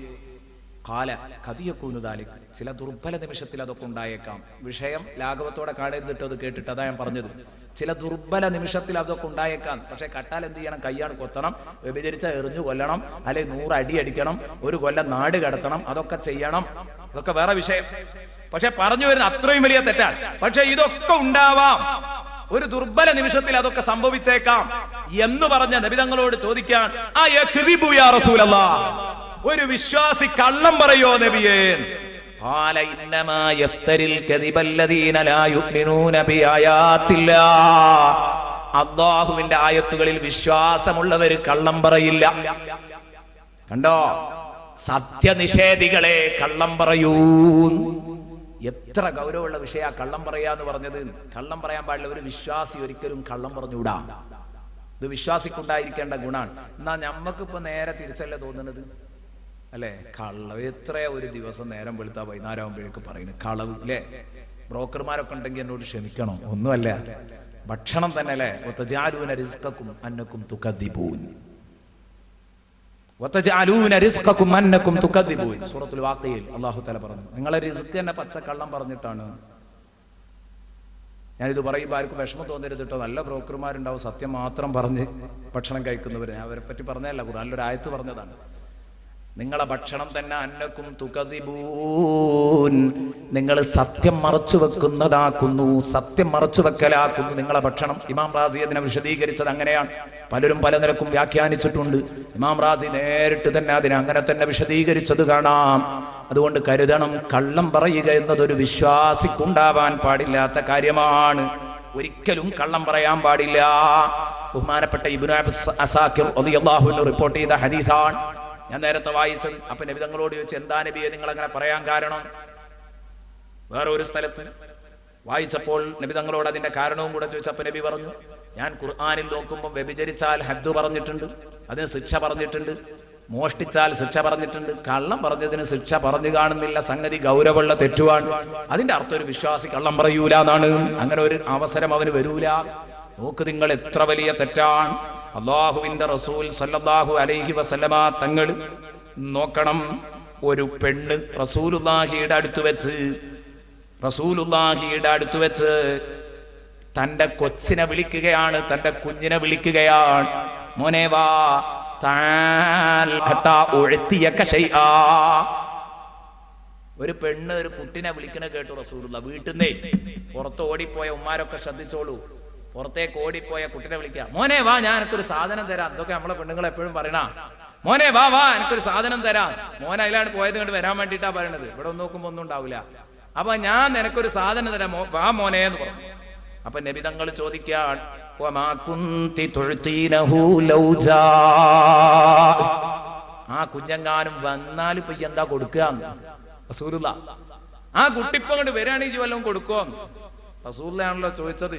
ഖാല ഖദിയകൂനു ദാലിക്, ചില ദുർബല നിമിഷത്തിൽ അതൊക്കെ ഉണ്ടായേക്കാം. വിഷയം ലാഘവത്തോടെ കാണരുതിട്ട് അത് കേട്ടിട്ട് അതാ ഞാൻ പറഞ്ഞത്. ചില ദുർബല നിമിഷത്തിൽ അതൊക്കെ ഉണ്ടായേക്കാം. പക്ഷെ കട്ടാൽ എന്ത് ചെയ്യണം? കയ്യാണ് കൊത്തണം, വ്യഭിചരിച്ച എറിഞ്ഞു കൊല്ലണം, അല്ലെങ്കിൽ 100 അടി അടിക്കണം, 1 കൊല്ലം നാട് കടത്തണം, അതൊക്കെ ചെയ്യണം. അതൊക്കെ വേറെ വിഷയം. പക്ഷെ പറഞ്ഞു വരുന്ന അത്രയും വലിയ തെറ്റാണ്. പക്ഷെ ഇതൊക്കെ ഉണ്ടാവാം, ഒരു ദുർബല നിമിഷത്തിൽ അതൊക്കെ സംഭവിച്ചേക്കാം എന്ന് പറഞ്ഞ നബി തങ്ങളോട് ചോദിക്കാൻ, ആ യക്ദിബു യാ റസൂലല്ലാഹ്, ഒരു വിശ്വാസി കള്ളം പറയോ നബിയേ? ഖാല ഇന്നമാ യഫ്തരിൽ കദിബ അല്ലദീന ലാ യുഅ്മിനൂന ബിആയാത്തില്ലാഹ്, അല്ലാഹുവിന്റെ ആയത്തുകളിൽ വിശ്വാസമുള്ളവർ കള്ളം പറയില്ല. കണ്ടോ? സത്യനിഷേധികളെ കള്ളം പറയൂ. എത്ര ഗൗരവമുള്ള വിഷയ കള്ളം പറയാന്ന് പറഞ്ഞത്. കള്ളം പറയാൻ പാടില്ല. ഒരു വിശ്വാസി ഒരിക്കലും കള്ളം പറഞ്ഞുകൂടാ. ഇത് വിശ്വാസിക്കുണ്ടായിരിക്കേണ്ട ഗുണാണ്. എന്നാ ഞമ്മക്കിപ്പോ നേരെ തിരിച്ചല്ലേ തോന്നുന്നത്, അല്ലെ? കളവ് എത്രയാ ഒരു ദിവസം നേരം വെളുത്താ വൈകുന്നേരമാകുമ്പോഴേക്ക് പറയുന്നത് കളവ്, അല്ലേ? ബ്രോക്കർമാരൊക്കെ ഉണ്ടെങ്കിൽ എന്നോട് ക്ഷമിക്കണം, ഒന്നുമല്ല, ഭക്ഷണം തന്നെ അല്ലേ. വതജഅലൂന റിസ്ഖക്കും അന്നക്കും തുകദ്ദിബൂൻ, വതജഅലൂന റിസ്ഖക്കും അന്നക്കും തുകദ്ദിബൂൻ. സൂറത്തുൽ വാഖിയയിൽ അല്ലാഹു തആല പറഞ്ഞു, നിങ്ങളെ റിസ്ക് തന്നെ പച്ചക്കള്ളം പറഞ്ഞിട്ടാണ്. ഞാനിത് പറയുമ്പോൾ ആർക്കും വിഷമം തോന്നരുത് കേട്ടോ. നല്ല ബ്രോക്കർമാരുണ്ടാവും സത്യം മാത്രം പറഞ്ഞ് ഭക്ഷണം കഴിക്കുന്നവർ. ഞാൻ അവരെ പറ്റി പറഞ്ഞതല്ല, ഖുർആനിലൊരു ആയത്ത് പറഞ്ഞതാണ്. നിങ്ങളെ ഭക്ഷണം തന്നെ അന്നക്കും തുകദിബൂൻ, നിങ്ങൾ സത്യം മറച്ചു വെക്കുന്നതാക്കുന്നു, സത്യം മറച്ചു വെക്കലാക്കുന്നു നിങ്ങളെ ഭക്ഷണം. ഇമാം റാസി അതിനെ വിശദീകരിച്ചത് അങ്ങനെയാണ്. പലരും പല നിലക്കും വ്യാഖ്യാനിച്ചിട്ടുണ്ട്. ഇമാം റാസി നേരിട്ട് തന്നെ അതിനെ അങ്ങനെ തന്നെ വിശദീകരിച്ചത് കാണാം. അതുകൊണ്ട് കരുതണം, കള്ളം പറയുക എന്നതൊരു വിശ്വാസിക്കുണ്ടാവാൻ പാടില്ലാത്ത കാര്യമാണ്. ഒരിക്കലും കള്ളം പറയാൻ പാടില്ല. ബഹുമാനപ്പെട്ട ഇബ്നു അസാക്കിർ റളിയല്ലാഹു അൻഹു റിപ്പോർട്ട് ചെയ്ത ഹദീസാണ് ഞാൻ നേരത്തെ വായിച്ചത്. അപ്പൊ നബി തങ്ങളോട് ചോദിച്ചു, എന്താ നബിയെ നിങ്ങൾ അങ്ങനെ പറയാൻ കാരണം? വേറെ ഒരു സ്ഥലത്ത് വായിച്ചപ്പോൾ നബി തങ്ങളോട് അതിന്റെ കാരണവും കൂടെ ചോദിച്ചപ്പോൾ നബി പറഞ്ഞു, ഞാൻ ഖുർആനിൽ നോക്കുമ്പോൾ വ്യഭിചരിച്ചാൽ ഹദ്ദ് പറഞ്ഞിട്ടുണ്ട്, അതിന് ശിക്ഷ പറഞ്ഞിട്ടുണ്ട്, മോഷ്ടിച്ചാൽ ശിക്ഷ പറഞ്ഞിട്ടുണ്ട്, കള്ളം പറഞ്ഞതിന് ശിക്ഷ പറഞ്ഞു കാണുന്നില്ല, സംഗതി ഗൗരവമുള്ള തെറ്റുവാണ്. അതിന്റെ അർത്ഥം ഒരു വിശ്വാസി കള്ളം പറയൂല എന്നാണ്. അങ്ങനെ ഒരു അവസരം അവന് വരൂല. നോക്ക് നിങ്ങൾ, എത്ര വലിയ തെറ്റാണ്. അല്ലാഹുവിന്റെ റസൂൽ സല്ലല്ലാഹു അലൈഹി വസല്ലമ തങ്ങൾ നോക്കണം, ഒരു പെണ്ണ് റസൂലുള്ളാഹിയുടെ അടുത്ത് വെച്ച് തന്റെ കൊച്ചിനെ വിളിക്കുകയാണ്, തന്റെ കുഞ്ഞിനെ വിളിക്കുകയാണ്, മോനെ വാ തആൽ ഹത്താ ഉഅ്തിയക ശൈആ. ഒരു പെണ്ണ് ഒരു കുട്ടിനെ വിളിക്കണ കേട്ടു റസൂലുള്ളാഹ്. വീട്ടിൽ നിന്നേ പുറത്ത് ഓടിപ്പോയ ഉമ്മാരൊക്കെ ശ്രദ്ധിച്ചോളൂ. പുറത്തേക്ക് ഓടിപ്പോയ കുട്ടിനെ വിളിക്കുക, മോനെ വാ ഞാൻ എനിക്കൊരു സാധനം തരാം. ഇതൊക്കെ നമ്മളെ പെണ്ണുങ്ങൾ എപ്പോഴും പറയണ, മോനെ വാ വാ എനിക്കൊരു സാധനം തരാം. മോൻ അതിലാണ് പോയത് കൊണ്ട് വരാൻ വേണ്ടിയിട്ടാ പറയണത്. ഇവിടെ നോക്കുമ്പോ ഒന്നും ഉണ്ടാവില്ല. അപ്പൊ ഞാൻ നിനക്കൊരു സാധനം തരാം, വാ മോനെ എന്ന് പറഞ്ഞു. അപ്പൊ നബി തങ്ങൾ ചോദിക്കാൻ, ആ കുഞ്ഞെങ്ങാനും വന്നാൽ ഇപ്പൊ എന്താ കൊടുക്കുക റസൂലുള്ളാഹ്? ആ കുട്ടിപ്പം കൊണ്ട് വരികയാണെങ്കിൽ വല്ലതും കൊടുക്കുമോ? റസൂലുള്ളാഹാണല്ലോ ചോദിച്ചത്.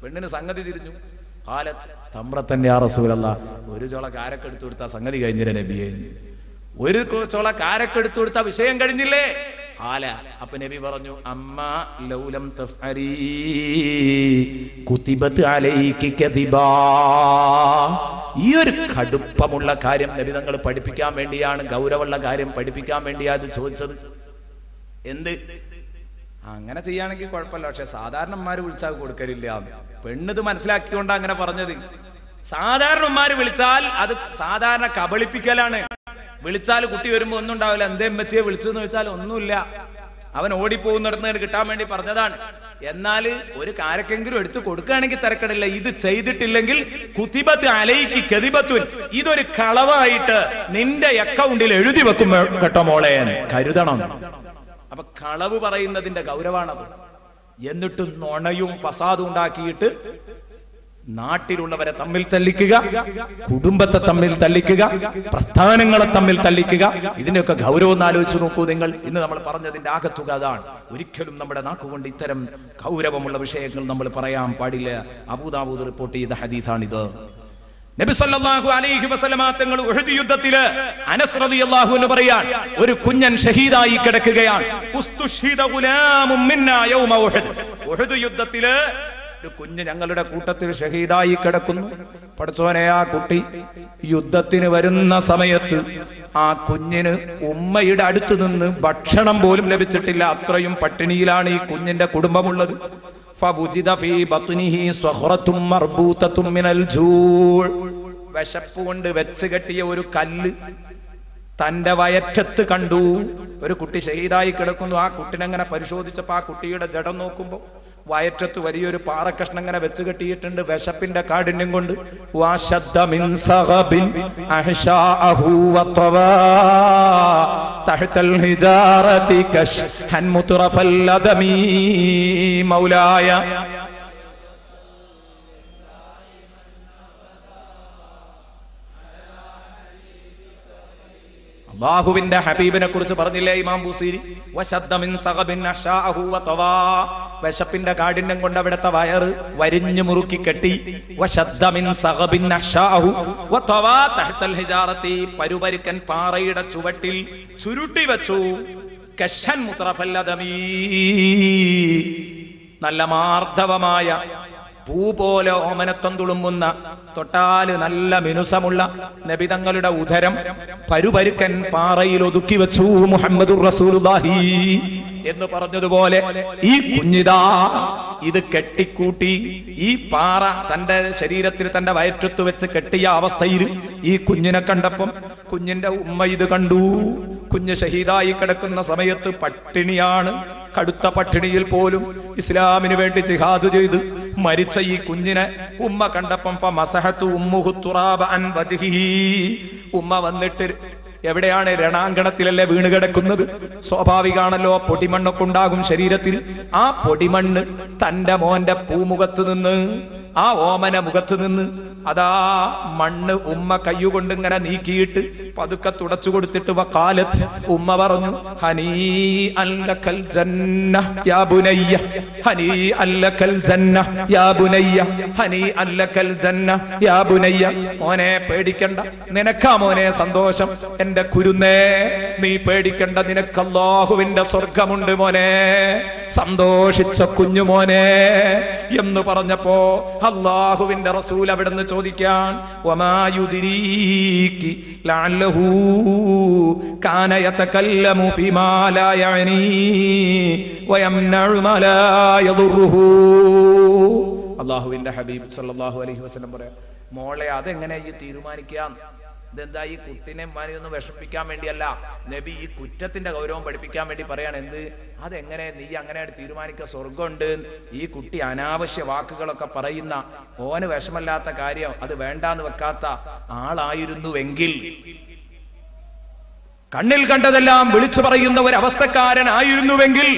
പെണ്ണിന് സംഗതി തിരിഞ്ഞു. ഖാലത്ത് തമ്രത്തൻ യാ റസൂലല്ലാഹ്, ഒരു ചോള കാരക്ക് എടുത്തു കൊടുത്താൽ സംഗതി കഴിഞ്ഞില്ലേ നബിയെ? ഒരു ചോള കാരക്ക് എടുത്തു കൊടുത്താൽ വിഷയം കഴിഞ്ഞില്ലേ? ഖാല, അപ്പൊ നബി പറഞ്ഞു, അമ്മ ലൗലം തഫ്അലി കുതിബത് അലൈകി കദിബാ. ഈ ഒരു കടുപ്പമുള്ള കാര്യം നബി തങ്ങൾ പഠിപ്പിക്കാൻ വേണ്ടിയാണ്, ഗൗരവമുള്ള കാര്യം പഠിപ്പിക്കാൻ വേണ്ടിയാണ് അത് ചോദിച്ചത്. എന്ത് അങ്ങനെ ചെയ്യാണെങ്കിൽ കുഴപ്പമില്ല, പക്ഷെ സാധാരണന്മാര് വിളിച്ചാൽ കൊടുക്കലില്ല. പെണ്ണിത് മനസ്സിലാക്കിക്കൊണ്ട് അങ്ങനെ പറഞ്ഞത്. സാധാരണന്മാര് വിളിച്ചാൽ അത് സാധാരണ കബളിപ്പിക്കലാണ്. വിളിച്ചാൽ കുട്ടി വരുമ്പോ ഒന്നും ഉണ്ടാവില്ല. എന്തേ അമ്മച്ചിയെ വിളിച്ചു എന്ന് ചോദിച്ചാൽ ഒന്നുമില്ല, അവൻ ഓടിപ്പോകുന്നിടത്ത് കിട്ടാൻ വേണ്ടി പറഞ്ഞതാണ്. എന്നാൽ ഒരു കാരക്കെങ്കിലും എടുത്തു കൊടുക്കുകയാണെങ്കിൽ തിരക്കടില്ല. ഇത് ചെയ്തിട്ടില്ലെങ്കിൽ കുതിബത്ത് അലൈക്ക് കദിബത്തുൻ, ഇതൊരു കളവായിട്ട് നിന്റെ അക്കൗണ്ടിൽ എഴുതി വെക്കും കേട്ടോ മോളെ, കരുതണം. അപ്പൊ കളവ് പറയുന്നതിന്റെ ഗൗരവാണത്. എന്നിട്ട് നുണയും ഫസാദും ഉണ്ടാക്കിയിട്ട് നാട്ടിലുള്ളവരെ തമ്മിൽ തല്ലിക്കുക, കുടുംബത്തെ തമ്മിൽ തല്ലിക്കുക, പ്രസ്ഥാനങ്ങളെ തമ്മിൽ തല്ലിക്കുക. ഇതിന്റെയൊക്കെ ഗൗരവം ഒന്ന് ആലോചിച്ച് നോക്കൂ നിങ്ങൾ. ഇന്ന് നമ്മൾ പറഞ്ഞതിന്റെ ആകത്തുക അതാണ്. ഒരിക്കലും നമ്മുടെ നാക്കുകൊണ്ട് ഇത്തരം ഗൗരവമുള്ള വിഷയങ്ങൾ നമ്മൾ പറയാൻ പാടില്ല. അബൂദാവൂദ് റിപ്പോർട്ട് ചെയ്ത ഹദീസാണിത്. നബി സല്ലല്ലാഹു അലൈഹി വസല്ലമ തങ്ങൾ ഉഹദ് യുദ്ധത്തില് അനസ് റളിയല്ലാഹു അൻഹു പറയാൻ, ഒരു കുഞ്ഞൻ ഷഹീദായി കിടക്കുകയാണ്. ഉസ്തുഷ്ഹിദ ഗുലാമുൻ മിന്നാ യൗമ ഉഹദ്. ഉഹദ് യുദ്ധത്തില് ഒരു കുഞ്ഞ് ഞങ്ങളുടെ കൂട്ടത്തിൽ ഷഹീദായി കിടക്കുന്നു. പടച്ചോനെ, ആ കുട്ടി യുദ്ധത്തിന് വരുന്ന സമയത്ത് ആ കുഞ്ഞിന് ഉമ്മയുടെ അടുത്ത് നിന്ന് ഭക്ഷണം പോലും ലഭിച്ചിട്ടില്ല. അത്രയും പട്ടിണിയിലാണ് ഈ കുഞ്ഞിന്റെ കുടുംബമുള്ളത്. ഫബുജിദ ഫീ ബത്നിഹി സ്വഖറത്തും മർബൂതത്തും മിനൽ ജൂഅ്. വിശപ്പ് കൊണ്ട് വെച്ച് കെട്ടിയ ഒരു കല്ല് തന്റെ വയറ്റത്ത് കണ്ടു. ഒരു കുട്ടി ഷഹീദായി കിടക്കുന്നു. ആ കുട്ടിനെങ്ങനെ പരിശോധിച്ചപ്പോ ആ കുട്ടിയുടെ ജഡം നോക്കുമ്പോ വയറ്റത്ത് വലിയൊരു പാറക്കഷ്ണം ഇങ്ങനെ വെച്ച് കെട്ടിയിട്ടുണ്ട്, വിശപ്പിന്റെ കാഠിന്യം കൊണ്ട്. വശദ്ദ മിൻ സഗബിൻ അഹ്ശാഅഹു വതവാ തഹ്തൽ ഹിജാറതി കശ്ഹൻ മുത്രഫൽ ലദമി മൗലായ. അല്ലാഹുവിന്റെ ഹബീബിനെ കുറിച്ച് പറഞ്ഞില്ലേ ഇമാം ബൂസീരി, വശദ്ദ മിൻ സഗബിൻ അഹ്ശാഅഹു വതവാ, വിശപ്പിന്റെ കാഠിന്യം കൊണ്ട് അവിടുത്തെ വയറ് വരിഞ്ഞു മുറുക്കി കെട്ടി. വശദ്ദ മിൻ സഗബിൻ അഹ്ശാഅഹു വതവാ തഹ്തൽ ഹിജാറതി, പരുപരുക്കൻ പാറയുടെ ചുവട്ടിൽ ചുരുട്ടി വെച്ചു. കശ്ഹൻ മുത്രഫൽ ലദമി, നല്ല മാർദ്ദവമായ പൂ പോലെ ഓമനത്വം തുളുമ്പുന്ന, തൊട്ടാല് നല്ല മിനുസമുള്ള നബിതങ്ങളുടെ ഉദരം പരുപരുക്കൻ പാറയിൽ ഒതുക്കി വെച്ചു. മുഹമ്മദുർ റസൂലുള്ളാഹി എന്ന് പറഞ്ഞതുപോലെ ഈ കുഞ്ഞിതാ ഇത് കെട്ടിക്കൂട്ടി. ഈ പാറ തന്റെ ശരീരത്തിൽ തന്റെ വയറ്റത്ത് വെച്ച് കെട്ടിയ അവസ്ഥയിൽ ഈ കുഞ്ഞിനെ കണ്ടപ്പം കുഞ്ഞിന്റെ ഉമ്മ ഇത് കണ്ടു. കുഞ്ഞ് ഷഹീദായി കിടക്കുന്ന സമയത്ത് പട്ടിണിയാണ്. കടുത്ത പട്ടിണിയിൽ പോലും ഇസ്ലാമിന് വേണ്ടി ജിഹാദ് ചെയ്ത് മരിച്ച ഈ കുഞ്ഞിനെ ഉമ്മ കണ്ടപ്പം ഫമസഹതു ഉമ്മുഹു തുറാബ അൻ വജ്ഹിഹി, ഉമ്മ വന്നിട്ട് എവിടെയാണ്? രണാങ്കണത്തിലല്ലേ വീണ് കിടക്കുന്നത്. സ്വാഭാവികമാണല്ലോ, പൊടിമണ്ണൊക്കെ ഉണ്ടാകും ശരീരത്തിൽ. ആ പൊടിമണ്ണ് തന്റെ മോന്റെ പൂമുഖത്ത് നിന്ന്, ആ ഓമന മുഖത്ത് നിന്ന് അതാ മണ്ണ് ഉമ്മ കയ്യുകൊണ്ട് ഇങ്ങനെ നീക്കിയിട്ട് പതുക്കെ തുടച്ചു കൊടുത്തിട്ട് വഖാലത്ത്, ഉമ്മ പറഞ്ഞു, ഹനീ അല്ലക്കൽ ജന്ന യാ ബുനയ്യ, ഹനീ അല്ലക്കൽ ജന്ന യാ ബുനയ്യ, ഹനീ അല്ലക്കൽ ജന്ന യാ ബുനയ്യ. മോനെ പേടിക്കണ്ട, നിനക്കാ മോനെ സന്തോഷം. എന്റെ കുരുന്നേ, നീ പേടിക്കണ്ട, നിനക്ക് അല്ലാഹുവിന്റെ സ്വർഗമുണ്ട് മോനെ, സന്തോഷിച്ച കുഞ്ഞുമോനെ എന്ന് പറഞ്ഞപ്പോ അല്ലാഹുവിന്റെ റസൂൽ അവിടുന്ന് ചോദിക്കാൻ, വമാ യുദ്രീകി ലഅല്ലഹു കാന യതകല്ലമു ഫീമാ ലാ യഅനി വയംനഉ മാ ലാ യദുറുഹു. അല്ലാഹുവിന്റെ ഹബീബ് സല്ലല്ലാഹു അലൈഹി വസല്ലം പറയാ, മോളെ അതെങ്ങനെ ഈ തീരുമാനിക്കാം? ഇതെന്താ, ഈ കുട്ടിനെ മാനിയൊന്നും വിഷമിപ്പിക്കാൻ വേണ്ടിയല്ല, നബി ഈ കുറ്റത്തിന്റെ ഗൗരവം പഠിപ്പിക്കാൻ വേണ്ടി പറയാണ്. എന്ത്, അതെങ്ങനെ നീ അങ്ങനെ തീരുമാനിക്കുക? സ്വർഗമുണ്ട്. ഈ കുട്ടി അനാവശ്യ വാക്കുകളൊക്കെ പറയുന്ന, ഓന് വിഷമല്ലാത്ത കാര്യം അത് വേണ്ടാന്ന് വെക്കാത്ത ആളായിരുന്നുവെങ്കിൽ, കണ്ണിൽ കണ്ടതെല്ലാം വിളിച്ചു പറയുന്ന ഒരവസ്ഥക്കാരനായിരുന്നുവെങ്കിൽ,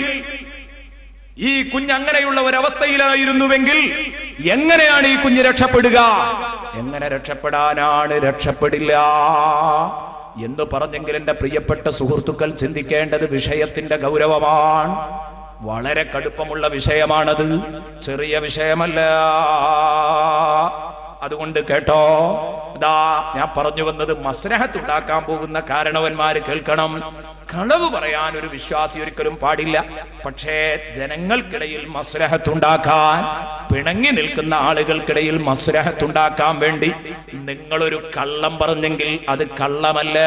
ഈ കുഞ്ഞങ്ങനെയുള്ള ഒരവസ്ഥയിലായിരുന്നുവെങ്കിൽ എങ്ങനെയാണ് ഈ കുഞ്ഞ് രക്ഷപ്പെടുക? എങ്ങനെ രക്ഷപ്പെടാനാണ്? രക്ഷപ്പെടില്ല എന്ന് പറഞ്ഞെങ്കിൽ എന്റെ പ്രിയപ്പെട്ട സുഹൃത്തുക്കൾ ചിന്തിക്കേണ്ടത് വിഷയത്തിന്റെ ഗൗരവമാണ്. വളരെ കടുപ്പമുള്ള വിഷയമാണത്, ചെറിയ വിഷയമല്ല. അതുകൊണ്ട് കേട്ടോ, ഇതാ ഞാൻ പറഞ്ഞു വന്നത്, മസ്ലഹത്ത് ഉണ്ടാക്കാൻ പോകുന്ന കാരണവന്മാര് കേൾക്കണം. കളവ് പറയാൻ ഒരു വിശ്വാസി ഒരിക്കലും പാടില്ല. പക്ഷേ ജനങ്ങൾക്കിടയിൽ മസ്ലഹത്തുണ്ടാക്കാൻ, പിണങ്ങി നിൽക്കുന്ന ആളുകൾക്കിടയിൽ മസ്ലഹത്തുണ്ടാക്കാൻ വേണ്ടി നിങ്ങളൊരു കള്ളം പറഞ്ഞെങ്കിൽ അത് കള്ളമല്ല.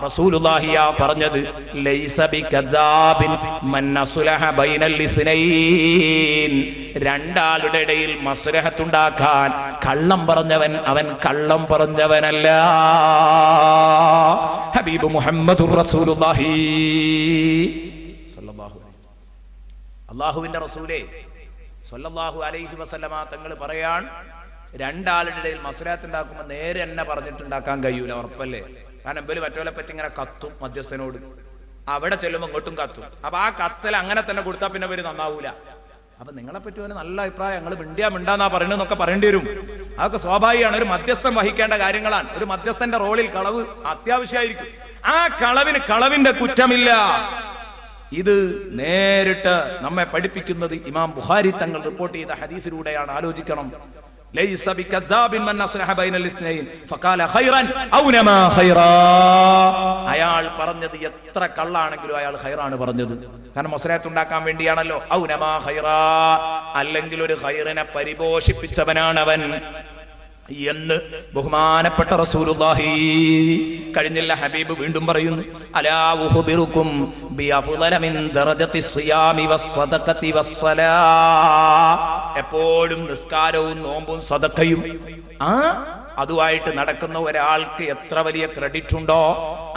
റസൂലുള്ളാഹിയാ പറഞ്ഞത്, ലൈസ ബികദാബിൻ മൻ അസ്ലഹ ബൈനൽ ഇസ്നൈൻ. രണ്ടാളുടെ ഇടയിൽ മസ്ലഹത്തുണ്ടാക്കാൻ കള്ളം പറഞ്ഞവൻ അവൻ കള്ളം പറഞ്ഞവനല്ല. ഹബീബ് മുഹമ്മദുർ റസൂലുള്ളാഹി സ്വല്ലല്ലാഹു അലൈഹി അല്ലാഹുവിന്റെ റസൂലേ സ്വല്ലല്ലാഹു അലൈഹി വസല്ലമ തങ്ങൾ പറയാൻ, രണ്ടാളുടെ ഇടയിൽ മസ്ലഹത്ത് ഉണ്ടാക്കുമ്പോൾ നേരെ എന്നെ പറഞ്ഞിട്ടുണ്ടാക്കാൻ കഴിയൂല, ഉറപ്പല്ലേ? കാരണം എമ്പേല് മറ്റോലെ പറ്റി ഇങ്ങനെ കത്തും മധ്യസ്ഥനോട്, അവിടെ ചെല്ലുമ്പോൾ ഇങ്ങോട്ടും കത്തും. അപ്പൊ ആ കത്തൽ അങ്ങനെ തന്നെ കൊടുത്താൽ പിന്നെ ഇവര് നന്നാവൂല. അപ്പൊ നിങ്ങളെ പറ്റി ഒരു നല്ല അഭിപ്രായം, ഞങ്ങൾ മിണ്ടാന്നാ പറയണെന്നൊക്കെ പറയേണ്ടി വരും. അതൊക്കെ സ്വാഭാവികമാണ്. ഒരു മധ്യസ്ഥൻ വഹിക്കേണ്ട കാര്യങ്ങളാണ്. ഒരു മധ്യസ്ഥന്റെ റോളിൽ കളവ് അത്യാവശ്യമായിരിക്കും. ആ കളവിന്റെ കുറ്റമില്ല. ഇത് നേരിട്ട് നമ്മെ പഠിപ്പിക്കുന്നത് ഇമാം ബുഖാരി തങ്ങൾ റിപ്പോർട്ട് ചെയ്ത ഹദീസിലൂടെയാണ്. ആലോചിക്കണം. ലൈസ ബികദാബിൻ മൻ അസ്ലഹ ബൈനൽ ഇസ്നൈൻ ഫഖാല ഖൈറൻ ഔ നമാ ഖൈറാ. അയാൾ പറഞ്ഞത് എത്ര കള്ളാണെങ്കിലും അയാൾ ഖൈറാണ് പറഞ്ഞത്. കാരണം മസ്ലഹത്ത് ഉണ്ടാക്കാൻ വേണ്ടിയാണല്ലോ. ഔ നമാ ഖൈറാ, അല്ലെങ്കിൽ ഒരു ഖൈറിനെ പരിപോഷിപ്പിച്ചവനാണവൻ എന്ന് ബഹുമാനപ്പെട്ട റസൂലുള്ളാഹി. കഴിഞ്ഞില്ല, ഹബീബ് വീണ്ടും പറയുന്നു, അലാ ഉഖ്ബിറുക്കും ബിഅഫ്ളല മിൻ ദറജത്തി സിയാമി വസ്സദഖതി വസ്സലാ. എപ്പോഴും നിസ്കാരവും നോമ്പും സദഖയും അതുമായിട്ട് നടക്കുന്ന ഒരാൾക്ക് എത്ര വലിയ ക്രെഡിറ്റ് ഉണ്ടോ,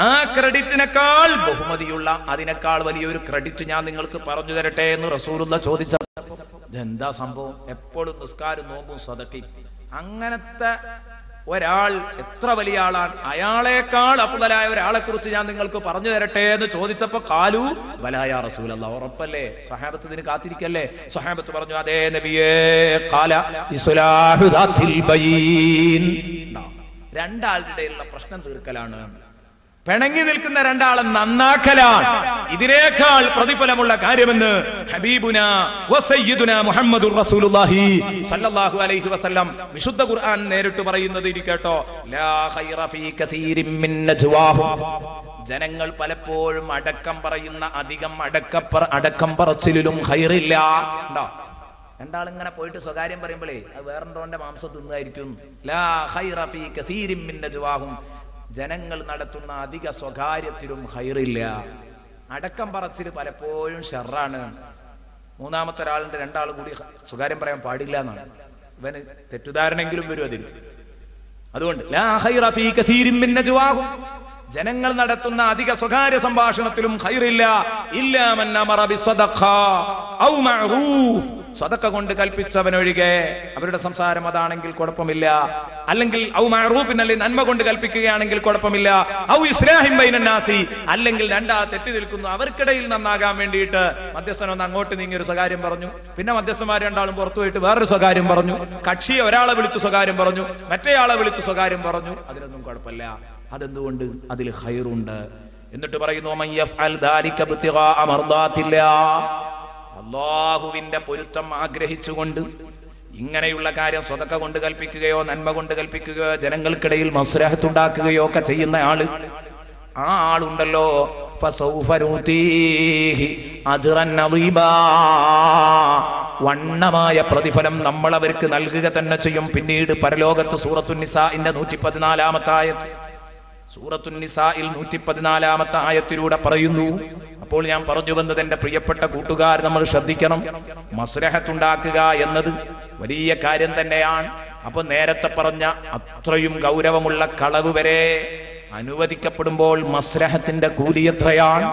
ആ ക്രെഡിറ്റിനേക്കാൾ ബഹുമതിയുള്ള, അതിനേക്കാൾ വലിയൊരു ക്രെഡിറ്റ് ഞാൻ നിങ്ങൾക്ക് പറഞ്ഞു തരട്ടെ എന്ന് റസൂലുള്ള ചോദിച്ചപ്പോൾ ഇതെന്താ സംഭവം? എപ്പോഴും നിസ്കാരം നോമ്പും സദഖയും. അങ്ങനത്തെ ഒരാൾ എത്ര വലിയ ആളാണ്, അയാളെക്കാൾ അഫ്ളലായ ഒരാളെ കുറിച്ച് ഞാൻ നിങ്ങൾക്ക് പറഞ്ഞു തരട്ടെ എന്ന് ചോദിച്ചപ്പോ കാലു ബലായ റസൂലല്ലാഹ്, ഉറപ്പല്ലേ? സ്വഹാബത്ത് ഇതിന് കാത്തിരിക്കല്ലേ? സ്വഹാബത്ത് പറഞ്ഞു, അതേ നബിയേ. ഖാല ഇസ്ലാഹു ദാത്തിൽ ബൈൻ. രണ്ടാളുടെ ഇടയിലുള്ള പ്രശ്നം തീർക്കലാണ്, പിണങ്ങി നിൽക്കുന്ന രണ്ടാളെ നന്നാക്കലാണ് ഇതിനേക്കാൾ പ്രതിഫലമുള്ള കാര്യമെന്ന് ഹബീബുന വസയ്യിദുന മുഹമ്മദുർ റസൂലുള്ളാഹി സ്വല്ലല്ലാഹു അലൈഹി വസല്ലം വിശുദ്ധ ഖുർആൻ നേരിട്ട് പറയുന്നത് കേട്ടോ. ലാ ഖൈറ ഫീ കസീരിൻ മിൻ നജ്വാഹും. ജനങ്ങൾ പലപ്പോഴും അടക്കം പറയുന്ന അധികം അടക്കം പറച്ചിലും ഖൈറില്ല. ഉണ്ടോ? രണ്ടാളിങ്ങനെ പോയിട്ട് സ്വകാര്യം പറയുമ്പോഴേ അത് വേറെന്തോന്റെ മാംസം തിന്നായിരിക്കും. ലാ ഖൈറ ഫീ കസീരിൻ മിൻ നജ്വാഹും. ജനങ്ങൾ നടത്തുന്ന അധിക സ്വകാര്യത്തിലും ഖൈറില്ല. അടക്കം പറച്ചിൽ പലപ്പോഴും ഷർറാണ്. മൂന്നാമത്തെ ഒരാളുടെ രണ്ടാൾ കൂടി സ്വകാര്യം പറയാൻ പാടില്ല എന്നാണ്. ഇവന് തെറ്റുധാരണെങ്കിലും വരും അതിന്. അതുകൊണ്ട് ലാ ഖൈറ ഫീ കസീരിൻ മിൻ നജ്വാഹും. ജനങ്ങൾ നടത്തുന്ന അധിക സ്വകാര്യ സംഭാഷണത്തിലും ഖൈറില്ല. ഇല്ലാ മൻ അമറ ബിസ്സദഖ ഔ മഅറൂഫ്. സദഖ കൊണ്ട് കൽപ്പിച്ചവനൊഴികെ. അവരുടെ സംസാരം അതാണെങ്കിൽ കുഴപ്പമില്ല. അല്ലെങ്കിൽ ഔ മഅറൂഫിനല്ലേ, നന്മ കൊണ്ട് കൽപ്പിക്കുകയാണെങ്കിൽ കുഴപ്പമില്ല. ഔ ഇസ്ലാഹിൻ ബൈനന്നാസി, അല്ലെങ്കിൽ രണ്ടാ തെറ്റി നിൽക്കുന്നു അവർക്കിടയിൽ നന്നാകാൻ വേണ്ടിയിട്ട് മധ്യസ്ഥനൊന്ന് അങ്ങോട്ട് നീങ്ങി ഒരു സ്വകാര്യം പറഞ്ഞു, പിന്നെ മധ്യസ്ഥന്മാർ രണ്ടാളും പുറത്തു പോയിട്ട് വേറൊരു സ്വകാര്യം പറഞ്ഞു, കക്ഷിയെ ഒരാളെ വിളിച്ച് സ്വകാര്യം പറഞ്ഞു, മറ്റേയാളെ വിളിച്ച് സ്വകാര്യം പറഞ്ഞു, അതിലൊന്നും കുഴപ്പമില്ല. അതെന്തുകൊണ്ട്? അതിൽ ഖൈറുണ്ട്. എന്നിട്ട് പറയുന്നു, മൻ യഫ്അൽ ദാലിക ഇബ്തിഗാഅ മർദാത്തില്ലാഹ്. അല്ലാഹുവിന്റെ പൊരുത്തം ആഗ്രഹിച്ചുകൊണ്ട് ഇങ്ങനെയുള്ള കാര്യം സ്വതക്ക കൊണ്ട് കൽപ്പിക്കുകയോ നന്മ കൊണ്ട് കൽപ്പിക്കുകയോ ജനങ്ങൾക്കിടയിൽ മസ്ലഹത്ത് ഉണ്ടാക്കുകയോ ഒക്കെ ചെയ്യുന്ന ആള്, ആ ആളുണ്ടല്ലോ, ഫസൗഫ നൂതീഹി അജ്റൻ അളീമാ. വണ്ണമായ പ്രതിഫലം നമ്മൾ അവർക്ക് നൽകുക തന്നെ ചെയ്യും. പിന്നീട് പരലോകത്ത് സൂറത്തുൻ നിസാഇന്റെ 114-ാമത്തെ ആയത്ത്, സൂറത്തുൻ നിസാഇൽ 114-ാമത്തെ ആയത്തിലൂടെ പറയുന്നു. അപ്പോൾ ഞാൻ പറഞ്ഞു വന്നത്, എന്റെ പ്രിയപ്പെട്ട കൂട്ടുകാർ, നമ്മൾ ശ്രദ്ധിക്കണം. മസ്ലഹത്തുണ്ടാക്കുക എന്നത് വലിയ കാര്യം തന്നെയാണ്. അപ്പൊ നേരത്തെ പറഞ്ഞ അത്രയും ഗൗരവമുള്ള കളവ് വരെ അനുവദിക്കപ്പെടുമ്പോൾ മസ്ലഹത്തിന്റെ കൂലി എത്രയാണ്?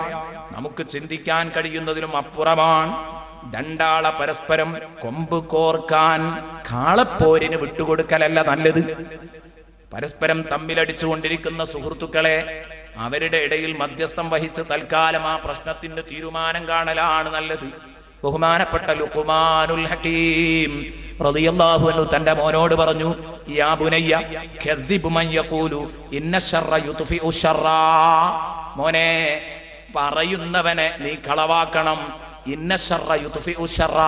നമുക്ക് ചിന്തിക്കാൻ കഴിയുന്നതിലും അപ്പുറമാണ്. രണ്ടാളെ പരസ്പരം കൊമ്പ് കോർക്കാൻ കാളപ്പോരിന് വിട്ടുകൊടുക്കലല്ല നല്ലത്. പരസ്പരം തമ്മിലടിച്ചുകൊണ്ടിരിക്കുന്ന സുഹൃത്തുക്കളെ അവരുടെ ഇടയിൽ മധ്യസ്ഥം വഹിച്ച് തൽക്കാലം ആ പ്രശ്നത്തിന് തീരുമാനം കാണലാണ് നല്ലത്. ബഹുമാനപ്പെട്ട ലുഖ്മാനുൽ ഹകീം റളിയല്ലാഹു അൻഹു തന്റെ മോനോട് പറഞ്ഞു, യാ ബുനയ്യ കദ്ദിബ് മൻ യഖൂലു ഇന്ന ശർറ യുത്ഫിഉ ശർറ. മോനെ, പറയുന്നവനെ നീ കളവാക്കണം. ഇന്ന ശർറ യുത്ഫിഉ ശർറ.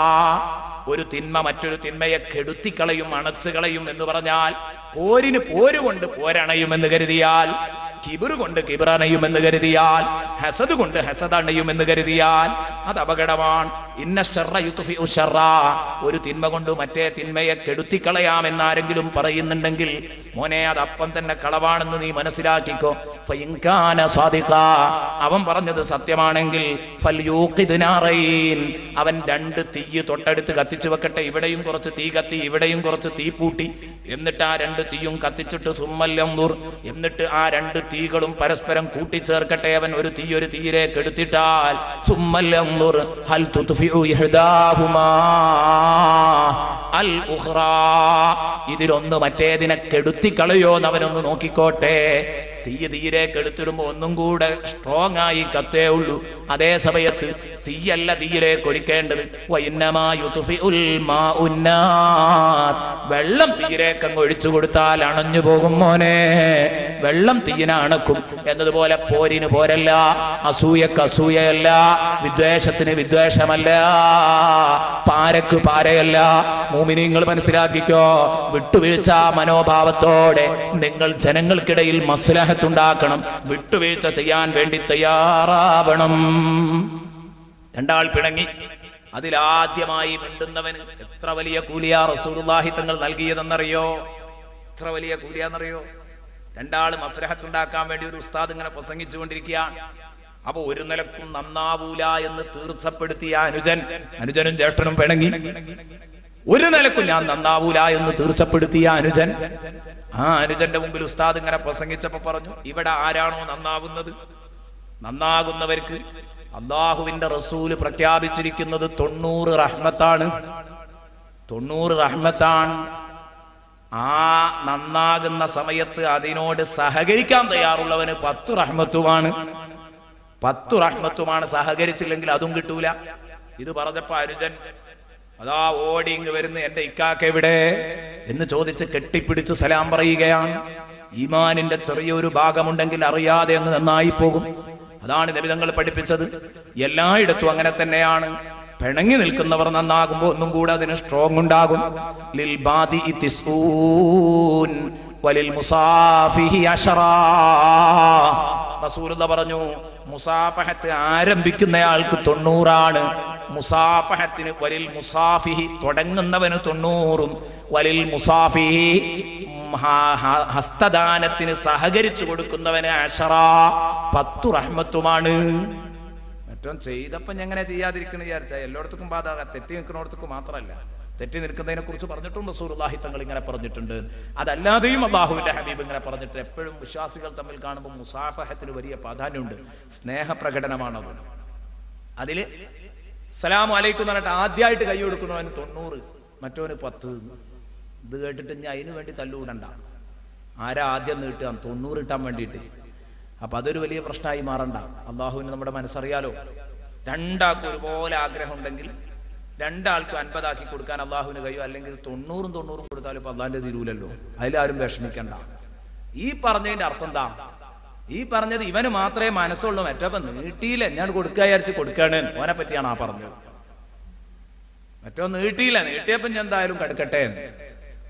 ഒരു തിന്മ മറ്റൊരു തിന്മയെ കെടുത്തിക്കളയും, അണച്ചുകളയും എന്ന് പറഞ്ഞാൽ പോരിന് പോരുകൊണ്ട് പോരണയുമെന്ന് കരുതിയാൽ, കിബിറ് കൊണ്ട് കിബിറണയുമെന്ന് കരുതിയാൽ, ഹസദ് കൊണ്ട് ഹസദണയുമെന്ന് കരുതിയാൽ അത് അപകടമാണ്. ഇന്ന ശർറ യുത്ഫിഉ ശർറ, ഒരു തിന്മ കൊണ്ട് മറ്റേ തിന്മയെ കെടുത്തിക്കളയാമെന്നാരെങ്കിലും പറയുന്നുണ്ടെങ്കിൽ മോനെ അത് അപ്പം തന്നെ കളവാണെന്ന് നീ മനസ്സിലാക്കിക്കോ. ഫഇൻ കാന സാദിഖാ, അവൻ പറഞ്ഞത് സത്യമാണെങ്കിൽ ഫൽയൂഖിദ് നാറൈൻ, അവൻ 2 തീ തൊട്ടടുത്ത് കത്തിച്ചു വെക്കട്ടെ. ഇവിടെയും കുറച്ച് തീ കത്തി, ഇവിടെയും കുറച്ച് തീ പൂട്ടി. എന്നിട്ട് ആ 2 തീയും കത്തിച്ചിട്ട് സുമ്മല്ലംദുർ, എന്നിട്ട് ആ 2 തീകളും പരസ്പരം കൂട്ടിച്ചേർക്കട്ടെ. അവൻ ഒരു തീയിലേക്ക് എടുത്തിട്ടാൽ സുമ്മല്ലംദുർ ഹൽ തുത്ഫിഉ ഇഹ്ദാഹുമാ അൽ ഉഖ്റാ, ഇതിലൊന്ന് മറ്റേതിനെ കെടുത്തിക്കളയോ എന്നവനൊന്ന് നോക്കിക്കോട്ടെ. തീയിലേക്ക് എടുത്തിടുമ്പോ ഒന്നും കൂടെ സ്ട്രോങ് ആയി കത്തേ ഉള്ളൂ. അതേ സമയത്ത് തീയല്ല തീയിലേക്ക് ഒഴിക്കേണ്ടത്. വെള്ളം തീയിലേക്ക് അങ്ങ് ഒഴിച്ചു കൊടുത്താൽ അണഞ്ഞു പോകും മോനെ, വെള്ളം തീയിനെ അണക്കും. എന്നതുപോലെ പോരിന് പോരല്ല, അസൂയക്ക് അസൂയയല്ല, വിദ്വേഷത്തിന് വിദ്വേഷമല്ല, പാരക്ക് പാരയല്ല. മോമിനീങ്ങൾ മനസ്സിലാക്കിക്കോ, വിട്ടുവീഴ്ച മനോഭാവത്തോടെ നിങ്ങൾ ജനങ്ങൾക്കിടയിൽ മസ്ലഹത്തുണ്ടാക്കണം, വിട്ടുവീഴ്ച ചെയ്യാൻ വേണ്ടി തയ്യാറാവണം. 2 ആൾ പിണങ്ങി, അതിലാദ്യമായി മിണ്ടുന്നവന് എത്ര വലിയ കൂലിയാ റസൂലുള്ളാഹി തങ്ങൾ നൽകിയതെന്നറിയോ? എത്ര വലിയ കൂലിയാന്നറിയോ? 2 ആൾ മസ്ലഹത്തുണ്ടാക്കാൻ വേണ്ടി ഒരു ഉസ്താദ് ഇങ്ങനെ പ്രസംഗിച്ചുകൊണ്ടിരിക്കുകയാണ്. അപ്പൊ ഒരു നിലക്കും നന്നാവൂല എന്ന് തീർച്ചപ്പെടുത്തിയ അനുജനും ജ്യേഷ്ഠനും പിണങ്ങി. ഒരു നിലക്കും ഞാൻ നന്നാവൂല എന്ന് തീർച്ചപ്പെടുത്തിയ അനുജൻ, ആ അനുജന്റെ മുമ്പിൽ ഉസ്താദ് ഇങ്ങനെ പ്രസംഗിച്ചപ്പോ പറഞ്ഞു, ഇവിടെ ആരാണോ നന്നാവുന്നത്, നന്നാകുന്നവർക്ക് അല്ലാഹുവിന്റെ റസൂല് പ്രഖ്യാപിച്ചിരിക്കുന്നത് 90 റഹ്മത്താണ്. 90 റഹ്മത്താണ്. ആ നന്നാകുന്ന സമയത്ത് അതിനോട് സഹകരിക്കാൻ തയ്യാറുള്ളവന് 10 റഹ്മത്തുമാണ്. 10 റഹ്മത്തുമാണ്. സഹകരിച്ചില്ലെങ്കിൽ അതും കിട്ടൂല. ഇത് പറഞ്ഞപ്പോ അനുജൻ അതാ ഓടി ഇങ്ങ് വരുന്ന, എന്റെ ഇക്കാക്ക എവിടെ എന്ന് ചോദിച്ച് കെട്ടിപ്പിടിച്ച് സലാം പറയുകയാണ്. ഈമാനിന്റെ ചെറിയൊരു ഭാഗമുണ്ടെങ്കിൽ അറിയാതെ അങ്ങ് നന്നായി പോകും. അതാണ് നബി തങ്ങൾ പഠിപ്പിച്ചത്. എല്ലായിടത്തും അങ്ങനെ തന്നെയാണ്. പിണങ്ങി നിൽക്കുന്നവർ നന്നാകുമ്പോൾ ഒന്നും കൂടെ അതിന് സ്ട്രോങ് ഉണ്ടാകും. ലിൽ ബാദി തിസ്ഊൻ വലിൽ മുസാഫിഹി അശറാ, റസൂലുള്ളാഹി പറഞ്ഞു, മുസാഫഹത്ത് ആരംഭിക്കുന്നയാൾക്ക് 90 മുസാഫഹത്തിന് വലിൽ മുസാഫിഹി തുടങ്ങുന്നവന് 90, വലിൽ മുസാഫിഹി ഹസ്തദാനത്തിന് സഹകരിച്ചു കൊടുക്കുന്നവന് 10 റഹ്മത്തുമാണ്. മറ്റും ചെയ്തപ്പോ എങ്ങനെ ചെയ്യാതിരിക്കണ വിചാരിച്ചാൽ എല്ലായിടത്തും ബാധക, തെറ്റി നിൽക്കുന്നിടത്തേക്ക് മാത്രമല്ല, തെറ്റി നിൽക്കുന്നതിനെ കുറിച്ച് പറഞ്ഞിട്ടുണ്ട് റസൂലുള്ളാഹി തങ്ങൾ ഇങ്ങനെ പറഞ്ഞിട്ടുണ്ട്. അതല്ലാതെയും അല്ലാഹുവിന്റെ ഹബീബ് ഇങ്ങനെ പറഞ്ഞിട്ട്. എപ്പോഴും വിശ്വാസികൾ തമ്മിൽ കാണുമ്പോൾ മുസാഫഹത്തിന് വലിയ പ്രാധാന്യമുണ്ട്, സ്നേഹപ്രകടനമാണത്. അതില് സലാമു അലൈക്കും എന്ന് പറഞ്ഞിട്ട് ആദ്യമായിട്ട് കൈ കൊടുക്കുന്നവന് 90, മറ്റവന് 10. ഇത് കേട്ടിട്ട് ഞാൻ അതിനു വേണ്ടി തല്ലുകൂടണ്ട. ആരാ ആദ്യം നീട്ടുക? 90 ഇട്ടാൻ വേണ്ടിയിട്ട്. അപ്പൊ അതൊരു വലിയ പ്രശ്നമായി മാറണ്ട. അള്ളാഹുവിന് നമ്മുടെ മനസ്സറിയാലോ. 2 ആൾക്കും ഒരുപോലെ ആഗ്രഹം ഉണ്ടെങ്കിൽ 2 ആൾക്കും 50 ആക്കി കൊടുക്കാൻ അള്ളാഹുവിന് കഴിയും. അല്ലെങ്കിൽ 90 കൊടുത്താലും ഇപ്പൊ അള്ളാഹിന്റെ തീരൂലല്ലോ. അതിലാരും വിഷമിക്കണ്ട. ഈ പറഞ്ഞതിന്റെ അർത്ഥം എന്താ? ഈ പറഞ്ഞത് ഇവന് മാത്രമേ മനസ്സുള്ളൂ, മറ്റപ്പം നീട്ടിയില്ല, ഞാൻ കൊടുക്കുക വിചാരിച്ച് കൊടുക്കാണ്. ഓനെ പറ്റിയാണ് ആ പറഞ്ഞത്. മറ്റോ നീട്ടിയില്ല, നീട്ടിയപ്പം ഞാൻ എന്തായാലും കടുക്കട്ടെ,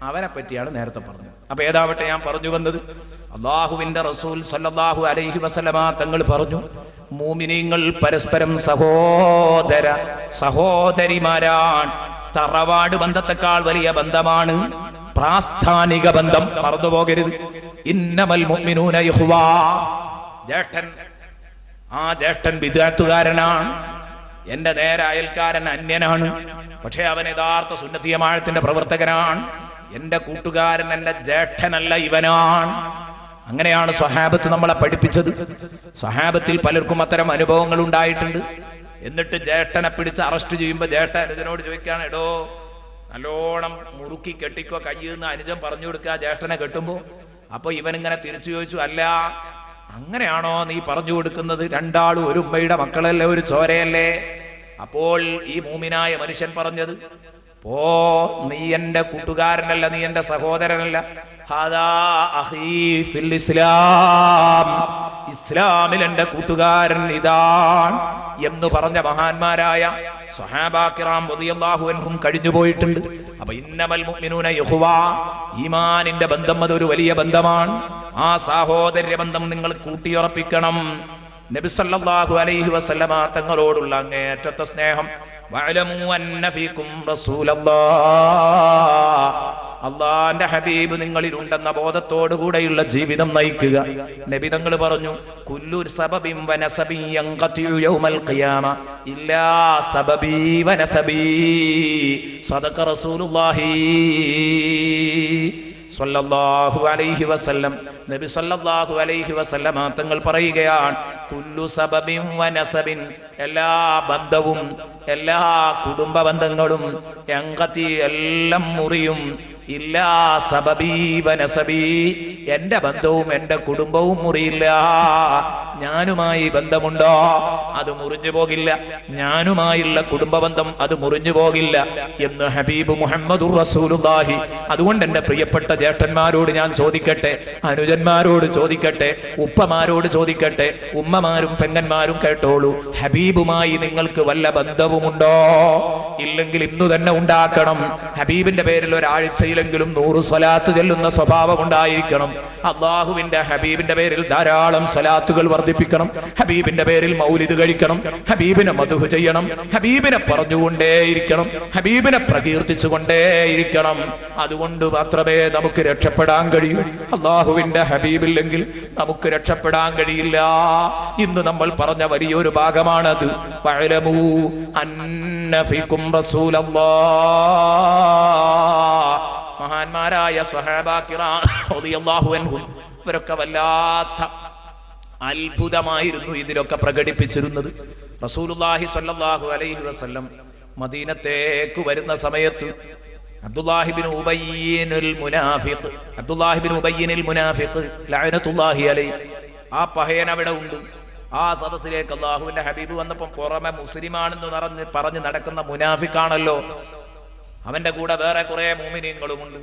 അവനെ പറ്റിയാണ് നേരത്തെ പറഞ്ഞത്. അപ്പൊ ഏതാവട്ടെ, ഞാൻ പറഞ്ഞു വന്നത്, അല്ലാഹുവിന്റെ റസൂൽ സല്ലല്ലാഹു അലൈഹി വസല്ലമ തങ്ങൾ പറഞ്ഞു, മുഅ്മിനീങ്ങൾ പരസ്പരം സഹോദരിമാരാണ്. തറവാട് ബന്ധത്തെക്കാൾ വലിയ ബന്ധമാണ് പ്രാസ്ഥാനിക ബന്ധം. മറന്നുപോകരുത്. ഇന്നമൽ മുഅ്മിനൂന ഇഖ്വാ. ജ്യേഷ്ഠൻ ബിദ്അത്തുകാരനാണ്, എന്റെ നേരെ അയൽക്കാരൻ അന്യനാണ്, പക്ഷേ അവൻ യഥാർത്ഥ സുന്നത്തി ജമാഅത്തിന്റെ പ്രവർത്തകനാണ്. എന്റെ കൂട്ടുകാരൻ എന്റെ ജ്യേഷ്ഠനല്ല, ഇവനാണ്. അങ്ങനെയാണ് സ്വഹാബത്ത് നമ്മളെ പഠിപ്പിച്ചത്. സ്വഹാബത്തിൽ പലർക്കും അത്തരം അനുഭവങ്ങൾ ഉണ്ടായിട്ടുണ്ട്. എന്നിട്ട് ജ്യേഷ്ഠനെ പിടിച്ച് അറസ്റ്റ് ചെയ്യുമ്പോൾ ജ്യേഷ്ഠൻ അനുജനോട് ചോദിക്കുകയാണ്, എടോ നല്ലോണം മുറുക്കി കെട്ടിക്കോ കയ്യെന്ന് അനുജൻ പറഞ്ഞു കൊടുക്കുക ജ്യേഷ്ഠനെ കെട്ടുമ്പോ. അപ്പൊ ഇവനിങ്ങനെ തിരിച്ചു ചോദിച്ചു, അല്ല അങ്ങനെയാണോ നീ പറഞ്ഞു കൊടുക്കുന്നത്? 2 ആളും ഒരു ഉമ്മയുടെ മക്കളല്ലേ, ഒരു ചോരയല്ലേ? അപ്പോൾ ഈ മൂമിനായ മനുഷ്യൻ പറഞ്ഞത്, നീ എന്റെ കൂട്ടുകാരനല്ല, നീ എന്റെ സഹോദരനല്ല, ഹാദാ അഖീ ഫിൽ ഇസ്ലാം, ഇസ്ലാമിൽ എന്റെ കൂട്ടുകാരൻ ഇതാണ് എന്ന് പറഞ്ഞ മഹാന്മാരായ സ്വഹാബാ കിറാം റളിയല്ലാഹു അൻഹും കഴിഞ്ഞുപോയിട്ടുണ്ട്. അപ്പൊ ഇന്നമൽ മുഅ്മിനൂന ഇഖ്വാ, ഈമാനിന്റെ ബന്ധം അതൊരു വലിയ ബന്ധമാണ്. ആ സഹോദര്യ ബന്ധം നിങ്ങൾ കൂട്ടിയുറപ്പിക്കണം. നബി സല്ലല്ലാഹു അലൈഹി വസല്ലമ തങ്ങളോടുള്ള അങ്ങേയറ്റത്തെ സ്നേഹം. വഅലമു അന്ന ഫീകും റസൂലല്ലാഹ്, അള്ളാന്റെ ഹബീബ് നിങ്ങളിലുണ്ടെന്ന ബോധത്തോടുകൂടെയുള്ള ജീവിതം നയിക്കുക. നബി തങ്ങൾ പറഞ്ഞു, കുല്ലു സബബിൻ വനസബിൻ യൻഖതിഉ യൗമൽ ഖിയാമ ഇല്ലാ സബബി വനസബി. സദഖ റസൂലുള്ളാഹി സ്വല്ലല്ലാഹു അലൈഹി വസല്ലം. നബി സ്വല്ലല്ലാഹു അലൈഹി വസല്ലം തങ്ങൾ പറയുകയാണ്, കുല്ലു സബബിൻ വനസബിൻ, എല്ലാ ബന്ധവും എല്ലാ കുടുംബ ബന്ധങ്ങളും യൻഖതി, എല്ലാം മുറിയും. ഇല്ലാ സബബി വനസബി, എന്റെ ബന്ധവും എന്റെ കുടുംബവും മുറിയില്ല. ഞാനുമായി ബന്ധമുണ്ടോ അത് മുറിഞ്ഞു പോകില്ല, ഞാനുമായുള്ള കുടുംബ ബന്ധം അത് മുറിഞ്ഞു പോകില്ല എന്ന് ഹബീബ് മുഹമ്മദുർ റസൂലുള്ളാഹി. അതുകൊണ്ട് എന്റെ പ്രിയപ്പെട്ട ജ്യേഷ്ഠന്മാരോട് ഞാൻ ചോദിക്കട്ടെ, അനുജന്മാരോട് ചോദിക്കട്ടെ, ഉപ്പമാരോട് ചോദിക്കട്ടെ, ഉമ്മമാരും പെങ്ങന്മാരും കേട്ടോളൂ, ഹബീബുമായി നിങ്ങൾക്ക് വല്ല ബന്ധവുമുണ്ടോ? ഇല്ലെങ്കിൽ ഇന്നു തന്നെ ഉണ്ടാക്കണം. ഹബീബിന്റെ പേരിൽ ഒരാഴ്ചയിലെങ്കിലും 100 സ്വലാത്ത് ചൊല്ലുന്ന സ്വഭാവം ഉണ്ടായിരിക്കണം. അള്ളാഹുവിന്റെ ഹബീബിന്റെ പേരിൽ ധാരാളം സ്വലാത്തുകൾ വർദ്ധിപ്പിക്കണം. ഹബീബിന്റെ പേരിൽ മൗലിദ് കഴിക്കണം, ഹബീബിനെ മദ്ഹ് ചെയ്യണം, ഹബീബിനെ പറഞ്ഞുകൊണ്ടേയിരിക്കണം, ഹബീബിനെ പ്രകീർത്തിച്ചുകൊണ്ടേയിരിക്കണം. അതുകൊണ്ട് മാത്രമേ നമുക്ക് രക്ഷപ്പെടാൻ കഴിയൂ. അള്ളാഹുവിന്റെ ഹബീബില്ലെങ്കിൽ നമുക്ക് രക്ഷപ്പെടാൻ കഴിയില്ല. ഇന്ന് നമ്മൾ പറഞ്ഞ വലിയൊരു ഭാഗമാണത്. വഅലമു അന്ന ഫീകും റസൂലല്ലാഹ്. മഹാന്മാരായ സ്വഹാബാ കിറാം റളിയല്ലാഹു അൻഹും ഇവരൊക്കെ വല്ലാത്ത അത്ഭുതമായിരുന്നു ഇതിലൊക്കെ പ്രകടിപ്പിച്ചിരുന്നത്. റസൂലുള്ളാഹി സ്വല്ലല്ലാഹു അലൈഹി വസല്ലം മദീനത്തേക്ക് വരുന്ന സമയത്ത് അബ്ദുല്ലാഹിബ്നു ഉബയ്യിനുൽ മുനാഫിഖ്, അബ്ദുല്ലാഹിബ്നു ഉബയ്യിനുൽ മുനാഫിഖ് ലഅനത്തുല്ലാഹി അലൈഹി, ആ പഹയൻ അവിടെ ഉണ്ട്. ആ സദസ്സിലേക്ക് അല്ലാഹുവിന്റെ ഹബീബ് വന്നപ്പോൾ പുറമെ മുസ്ലിമാണെന്ന് പറഞ്ഞ് നടക്കുന്ന മുനാഫിക്കാണല്ലോ. അവന്റെ കൂടെ വേറെ കുറെ മുഅ്മിനീങ്ങളുമുണ്ട്.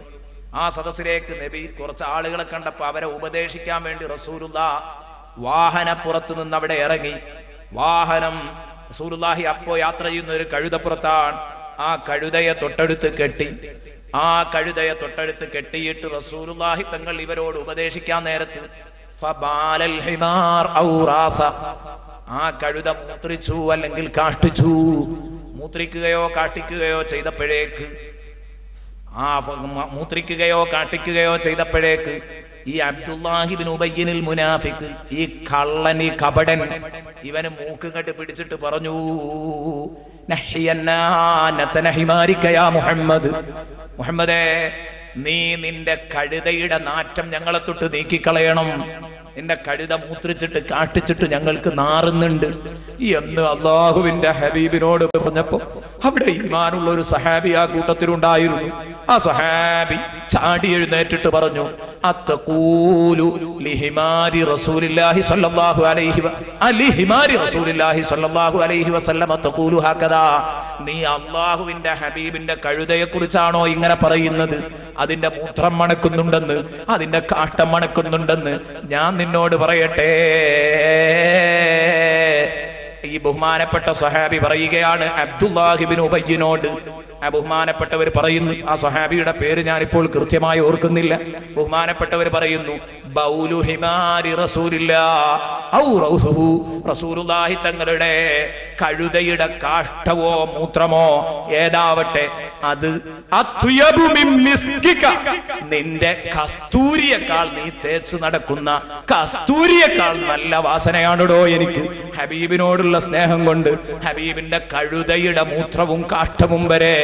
ആ സദസ്സിലേക്ക് നബി കുറച്ച് ആളുകളെ കണ്ടപ്പോൾ അവരെ ഉപദേശിക്കാൻ വേണ്ടി റസൂലുള്ളാഹ് വാഹനപ്പുറത്ത് നിന്ന് അവിടെ ഇറങ്ങി. വാഹനം റസൂലുള്ളാഹി അപ്പോ യാത്ര ചെയ്യുന്ന ഒരു കഴുതപ്പുറത്താണ്. ആ കഴുതയെ തൊട്ടടുത്ത് കെട്ടി. ആ കഴുതയെ തൊട്ടടുത്ത് കെട്ടിയിട്ട് റസൂലുള്ളാഹി തങ്ങൾ ഇവരോട് ഉപദേശിക്കാൻ നേരത്ത് ഫബാലൽ ഹിമാർ ഔ റാസ, ആ കഴുത മൂത്രിച്ചു അല്ലെങ്കിൽ കാഷ്ടിച്ചു. മൂത്രിക്കുകയോ കാട്ടിക്കുകയോ ചെയ്തപ്പോഴേക്ക്, ആ മൂത്രിക്കുകയോ കാട്ടിക്കുകയോ ചെയ്തപ്പോഴേക്ക് ഈ അബ്ദുല്ലാഹിബ്നു ഉബയ്യിനുൽ മുനാഫിഖ്, ഈ കള്ളൻ, ഈ കപടൻ, ഇവന് മൂക്ക് കെട്ട് പിടിച്ചിട്ട് പറഞ്ഞു, മുഹമ്മദ്, മുഹമ്മദേ, നീ നിന്റെ കഴുതയുടെ നാറ്റം ഞങ്ങളെ തൊട്ട് നീക്കിക്കളയണം. നിന്റെ കഴുത മൂത്രിച്ചിട്ട് കാട്ടിച്ചിട്ട് ഞങ്ങൾക്ക് നാറുന്നുണ്ട് എന്ന് അള്ളാഹുവിന്റെ ഹബീബിനോട് പറഞ്ഞപ്പോ അവിടെ ഈമാനുള്ള ഒരു സഹാബി ആ കൂട്ടത്തിലുണ്ടായിരുന്നു. ആ സഹാബി ചാടി എഴുന്നേറ്റിട്ട് പറഞ്ഞു, അത്തഖൂലു ലിഹിമാരി റസൂലില്ലാഹി സ്വല്ലല്ലാഹു അലൈഹി അലിഹിമാരി റസൂലില്ലാഹി സ്വല്ലല്ലാഹു അലൈഹി വസല്ലം തഖൂലു ഹകദാ, നീ അള്ളാഹുവിന്റെ ഹബീബിന്റെ കഴുതയെ കുറിച്ചാണോ ഇങ്ങനെ പറയുന്നത്? അതിന്റെ മൂത്രം മണക്കുന്നുണ്ടെന്ന്, അതിന്റെ കാഷ്ടം മണക്കുന്നുണ്ടെന്ന് ഞാൻ നിന്നോട് പറയട്ടെ. ഈ ബഹുമാനപ്പെട്ട സ്വഹാബി പറയുകയാണ് അബ്ദുല്ലാഹിബ്നു ഉബയ്യിനോട്. ആ ബഹുമാനപ്പെട്ടവർ പറയുന്നു, ആ സ്വഹാബിയുടെ പേര് ഞാനിപ്പോൾ കൃത്യമായി ഓർക്കുന്നില്ല. ബഹുമാനപ്പെട്ടവർ പറയുന്നു, ബൗലു ഹിമാരി റസൂലില്ലാഹ് ഔ റൗസുഹു, റസൂലുള്ളാഹി തങ്ങളുടെ കഴുതയുടെ കാഷ്ടവോ മൂത്രമോ ഏതാവട്ടെ അത് അത്വയബു മിൻ മിസ്കിക, നിന്റെ കസ്തൂരിയേക്കാൾ, നീ തേച്ച് നടക്കുന്ന കസ്തൂരിയേക്കാൾ നല്ല വാസനയാണോ എനിക്ക്. ഹബീബിനോടുള്ള സ്നേഹം കൊണ്ട് ഹബീബിന്റെ കഴുതയുടെ മൂത്രവും കാഷ്ടവും വരെ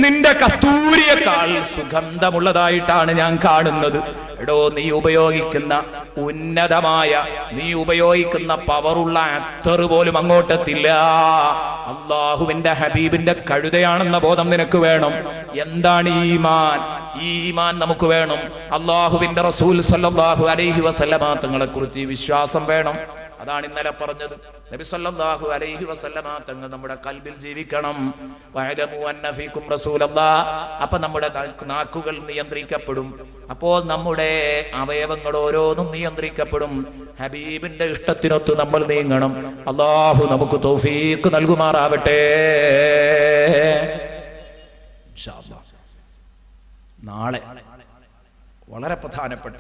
നിന്റെ കസ്തൂരിയേക്കാൾ സുഗന്ധമുള്ളതായിട്ടാണ് ഞാൻ കാണുന്നത്. എടോ, നീ ഉപയോഗിക്കുന്ന ഉന്നതമായ, നീ ഉപയോഗിക്കുന്ന പവറുള്ള അത്തർ പോലും അങ്ങോട്ടെത്തില്ല. അള്ളാഹുവിന്റെ ഹബീബിന്റെ കഴുതയാണെന്ന ബോധം നിനക്ക് വേണം. എന്താണ് ഈമാൻ? ഈമാൻ നമുക്ക് വേണം. അള്ളാഹുവിന്റെ റസൂൽ സല്ലല്ലാഹു അലൈഹി വസല്ലമ തങ്ങളെ കുറിച്ച് വിശ്വാസം വേണം. അതാണ് ഇന്നലെ പറഞ്ഞത്. നബി സല്ലല്ലാഹു അലൈഹി വസല്ലമ തങ്ങൾ നമ്മുടെ കൽബിൽ ജീവിക്കണം. വഅലമു അന്ന ഫീകും റസൂലല്ലാഹ്. അപ്പൊ നമ്മുടെ നാക്കുകൾ നിയന്ത്രിക്കപ്പെടും. അപ്പോൾ നമ്മുടെ അവയവങ്ങൾ ഓരോന്നും നിയന്ത്രിക്കപ്പെടും. ഹബീബിന്റെ ഇഷ്ടത്തിനൊത്ത് നമ്മൾ നീങ്ങണം. അല്ലാഹു നമുക്ക് തൗഫീഖ് നൽകുമാറാവട്ടെ. ഇൻഷാ അല്ലാഹ് നാളെ വളരെ പ്രധാനപ്പെട്ട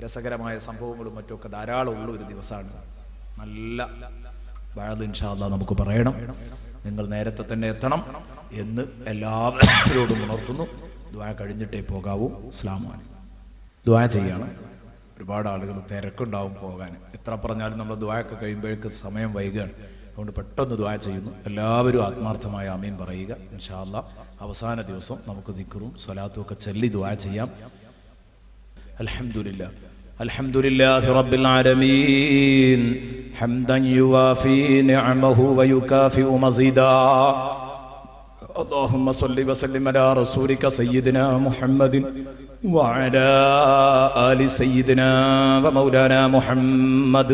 രസകരമായ സംഭവങ്ങളും മറ്റുമൊക്കെ ധാരാളം ഉള്ള ഒരു ദിവസമാണ്. നല്ല വഅദ് ഇൻഷാ അല്ലാഹ് നമുക്ക് പറയണം. നിങ്ങൾ നേരത്തെ തന്നെ എത്തണം എന്ന് എല്ലാവരോടും ഉണർത്തുന്നു. ദുആ കഴിഞ്ഞിട്ടേ പോകാവൂ. അസ്സലാമു അലൈക്കും. ദുആ ചെയ്യണം. ഒരുപാട് ആളുകൾ തിരക്കുണ്ടാവും പോകാൻ. എത്ര പറഞ്ഞാലും നമ്മൾ ദുആയൊക്കെ കഴിയുമ്പോഴേക്ക് സമയം വൈകുകയാണ്. അതുകൊണ്ട് പെട്ടെന്ന് ദുആ ചെയ്യുന്നു. എല്ലാവരും ആത്മാർത്ഥമായ ആമീൻ പറയുക. ഇൻഷാ അല്ലാഹ് അവസാന ദിവസം നമുക്ക് ദിക്റും സ്വലാത്തും ഒക്കെ ചൊല്ലി ദുആ ചെയ്യാം. അൽഹംദുലില്ലാഹ് അൽഹംദുലില്ലാഹി റബ്ബിൽ ആലമീൻ ഹംദൻ യുവാഫി നിഅമഹു വയുകാഫിഉ മസീദാ. اللهم صل وسلم على رسولك سيدنا محمد وعلى آل سيدنا ومولانا محمد.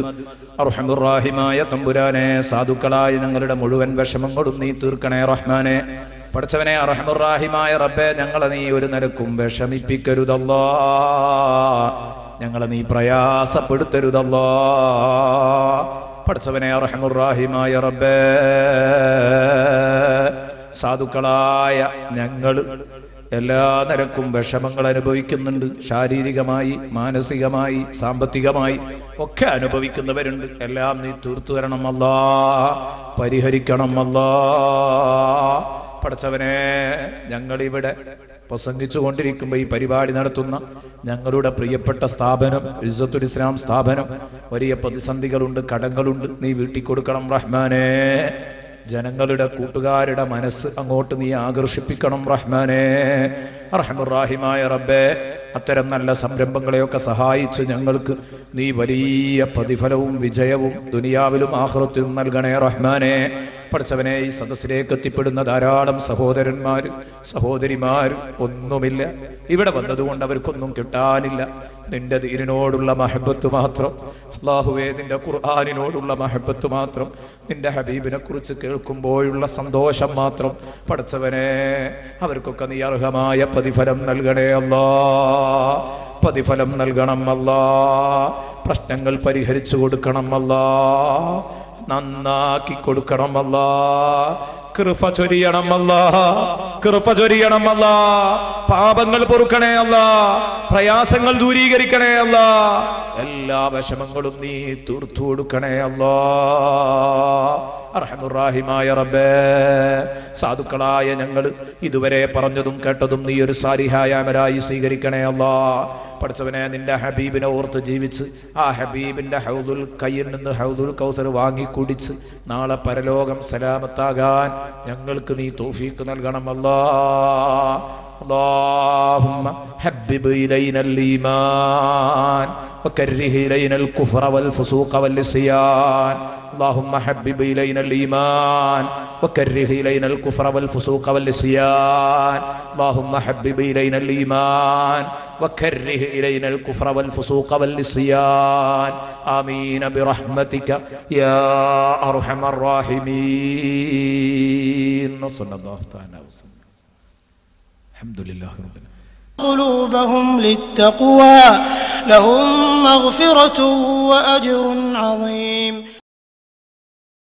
അർഹമുർറാഹിമായ തമ്പുരാനെ, സാധുക്കളായ ഞങ്ങളുടെ മുഴുവൻ വിഷമങ്ങളും നീ തീർക്കണേ റഹ്മാനെ. പഠിച്ചവനെ, അർഹമുർറാഹിമായ റബ്ബേ, ഞങ്ങളെ നീ ഒരു നിലക്കും വിഷമിപ്പിക്കരുതല്ലാ. ഞങ്ങളെ നീ പ്രയാസപ്പെടുത്തരുതല്ലാ. പഠിച്ചവനെ, അർഹമുർറാഹിമായ റബ്ബേ, സാധുക്കളായ ഞങ്ങൾ എല്ലാ നിരക്കും വിഷമങ്ങൾ അനുഭവിക്കുന്നുണ്ട്. ശാരീരികമായി, മാനസികമായി, സാമ്പത്തികമായി ഒക്കെ അനുഭവിക്കുന്നവരുണ്ട്. എല്ലാം നീ തീർത്തു തരണം അല്ലാ, പരിഹരിക്കണം അല്ലാ. പഠിച്ചവനെ, ഞങ്ങളിവിടെ പ്രസംഗിച്ചു കൊണ്ടിരിക്കുമ്പോൾ ഈ പരിപാടി നടത്തുന്ന ഞങ്ങളുടെ പ്രിയപ്പെട്ട സ്ഥാപനം ഇസ്സത്തുൽ ഇസ്ലാം സ്ഥാപനം വലിയ പ്രതിസന്ധികളുണ്ട്, കടങ്ങളുണ്ട്. നീ വീട്ടിൽ കൊടുക്കണം റഹ്മാനേ. ജനങ്ങളുടെ കൂട്ടുകാരുടെ മനസ്സ് അങ്ങോട്ട് നീ ആകർഷിപ്പിക്കണം റഹ്മാനേ. അർഹമുർറാഹിമായ റബ്ബേ, അത്തരം നല്ല സംരംഭങ്ങളെയൊക്കെ സഹായിച്ച് ഞങ്ങൾക്ക് നീ വലിയ പ്രതിഫലവും വിജയവും ദുനിയാവിലും ആഖിറത്തിലും നൽകണേ റഹ്മാനേ. പഠിച്ചവനെ, ഈ സദസ്സിലേക്ക് എത്തിപ്പെടുന്ന ധാരാളം സഹോദരന്മാർ സഹോദരിമാർ ഒന്നുമില്ല. ഇവിടെ വന്നതുകൊണ്ട് അവർക്കൊന്നും കിട്ടാനില്ല. നിന്റെ ദീനിനോടുള്ള മഹബത്ത് മാത്രം, അല്ലാഹുവേ നിന്റെ ഖുർആനിനോടുള്ള മഹബത്ത് മാത്രം, നിന്റെ ഹബീബിനെ കുറിച്ച് കേൾക്കുമ്പോഴുള്ള സന്തോഷം മാത്രം. പഠിച്ചവനെ, അവർക്കൊക്കെ നീ അർഹമായ പ്രതിഫലം നൽകണേ അല്ലാ. പ്രതിഫലം നൽകണം അല്ലാ. പ്രശ്നങ്ങൾ പരിഹരിച്ചു കൊടുക്കണം അല്ലാ. നന്നാക്കി കൊടുക്കണം അല്ലാ. കൃപ ചൊരിയണം അല്ലാ. കൃപ ചൊരിയണം അല്ലാ. പാപങ്ങൾ പൊറുക്കണേ അല്ലാ. പ്രയാസങ്ങൾ ദൂരീകരിക്കണേ അല്ലാ. എല്ലാ വിഷമങ്ങളും നീ തീർത്തു കൊടുക്കണേ അല്ലാ. അർഹമുർറാഹിമായ റബ്ബേ, സാധുക്കളായ ഞങ്ങൾ ഇതുവരെ പറഞ്ഞതും കേട്ടതും നീ ഒരു സാലിഹായ അമലായി സ്വീകരിക്കണേ അല്ലാ. പഠിച്ചവനെ, നിന്റെ ഹബീബിനെ ഓർത്ത് ജീവിച്ച് ആ ഹബീബിന്റെ ഹൗദുൽ കയ്യിൽ നിന്ന് ഹൗദുൽ കൗസർ വാങ്ങിക്കുടിച്ച് നാളെ പരലോകം സലാമത്താകാൻ ഞങ്ങൾക്ക് നീ തൗഫീഖ് നൽകണം അല്ലാ. اللهم حبب إلينا الإيمان وكره إلينا الكفر والفسوق والعصيان. اللهم حبب إلينا الإيمان وكره إلينا الكفر والفسوق والعصيان. اللهم حبب إلينا الإيمان وكره إلينا الكفر والفسوق والعصيان. آمين برحمتك يا أرحم الراحمين. صلى الله تعالى وسلم. الحمد لله رب العالمين. قلوبهم للتقوى لهم مغفرة وأجر عظيم.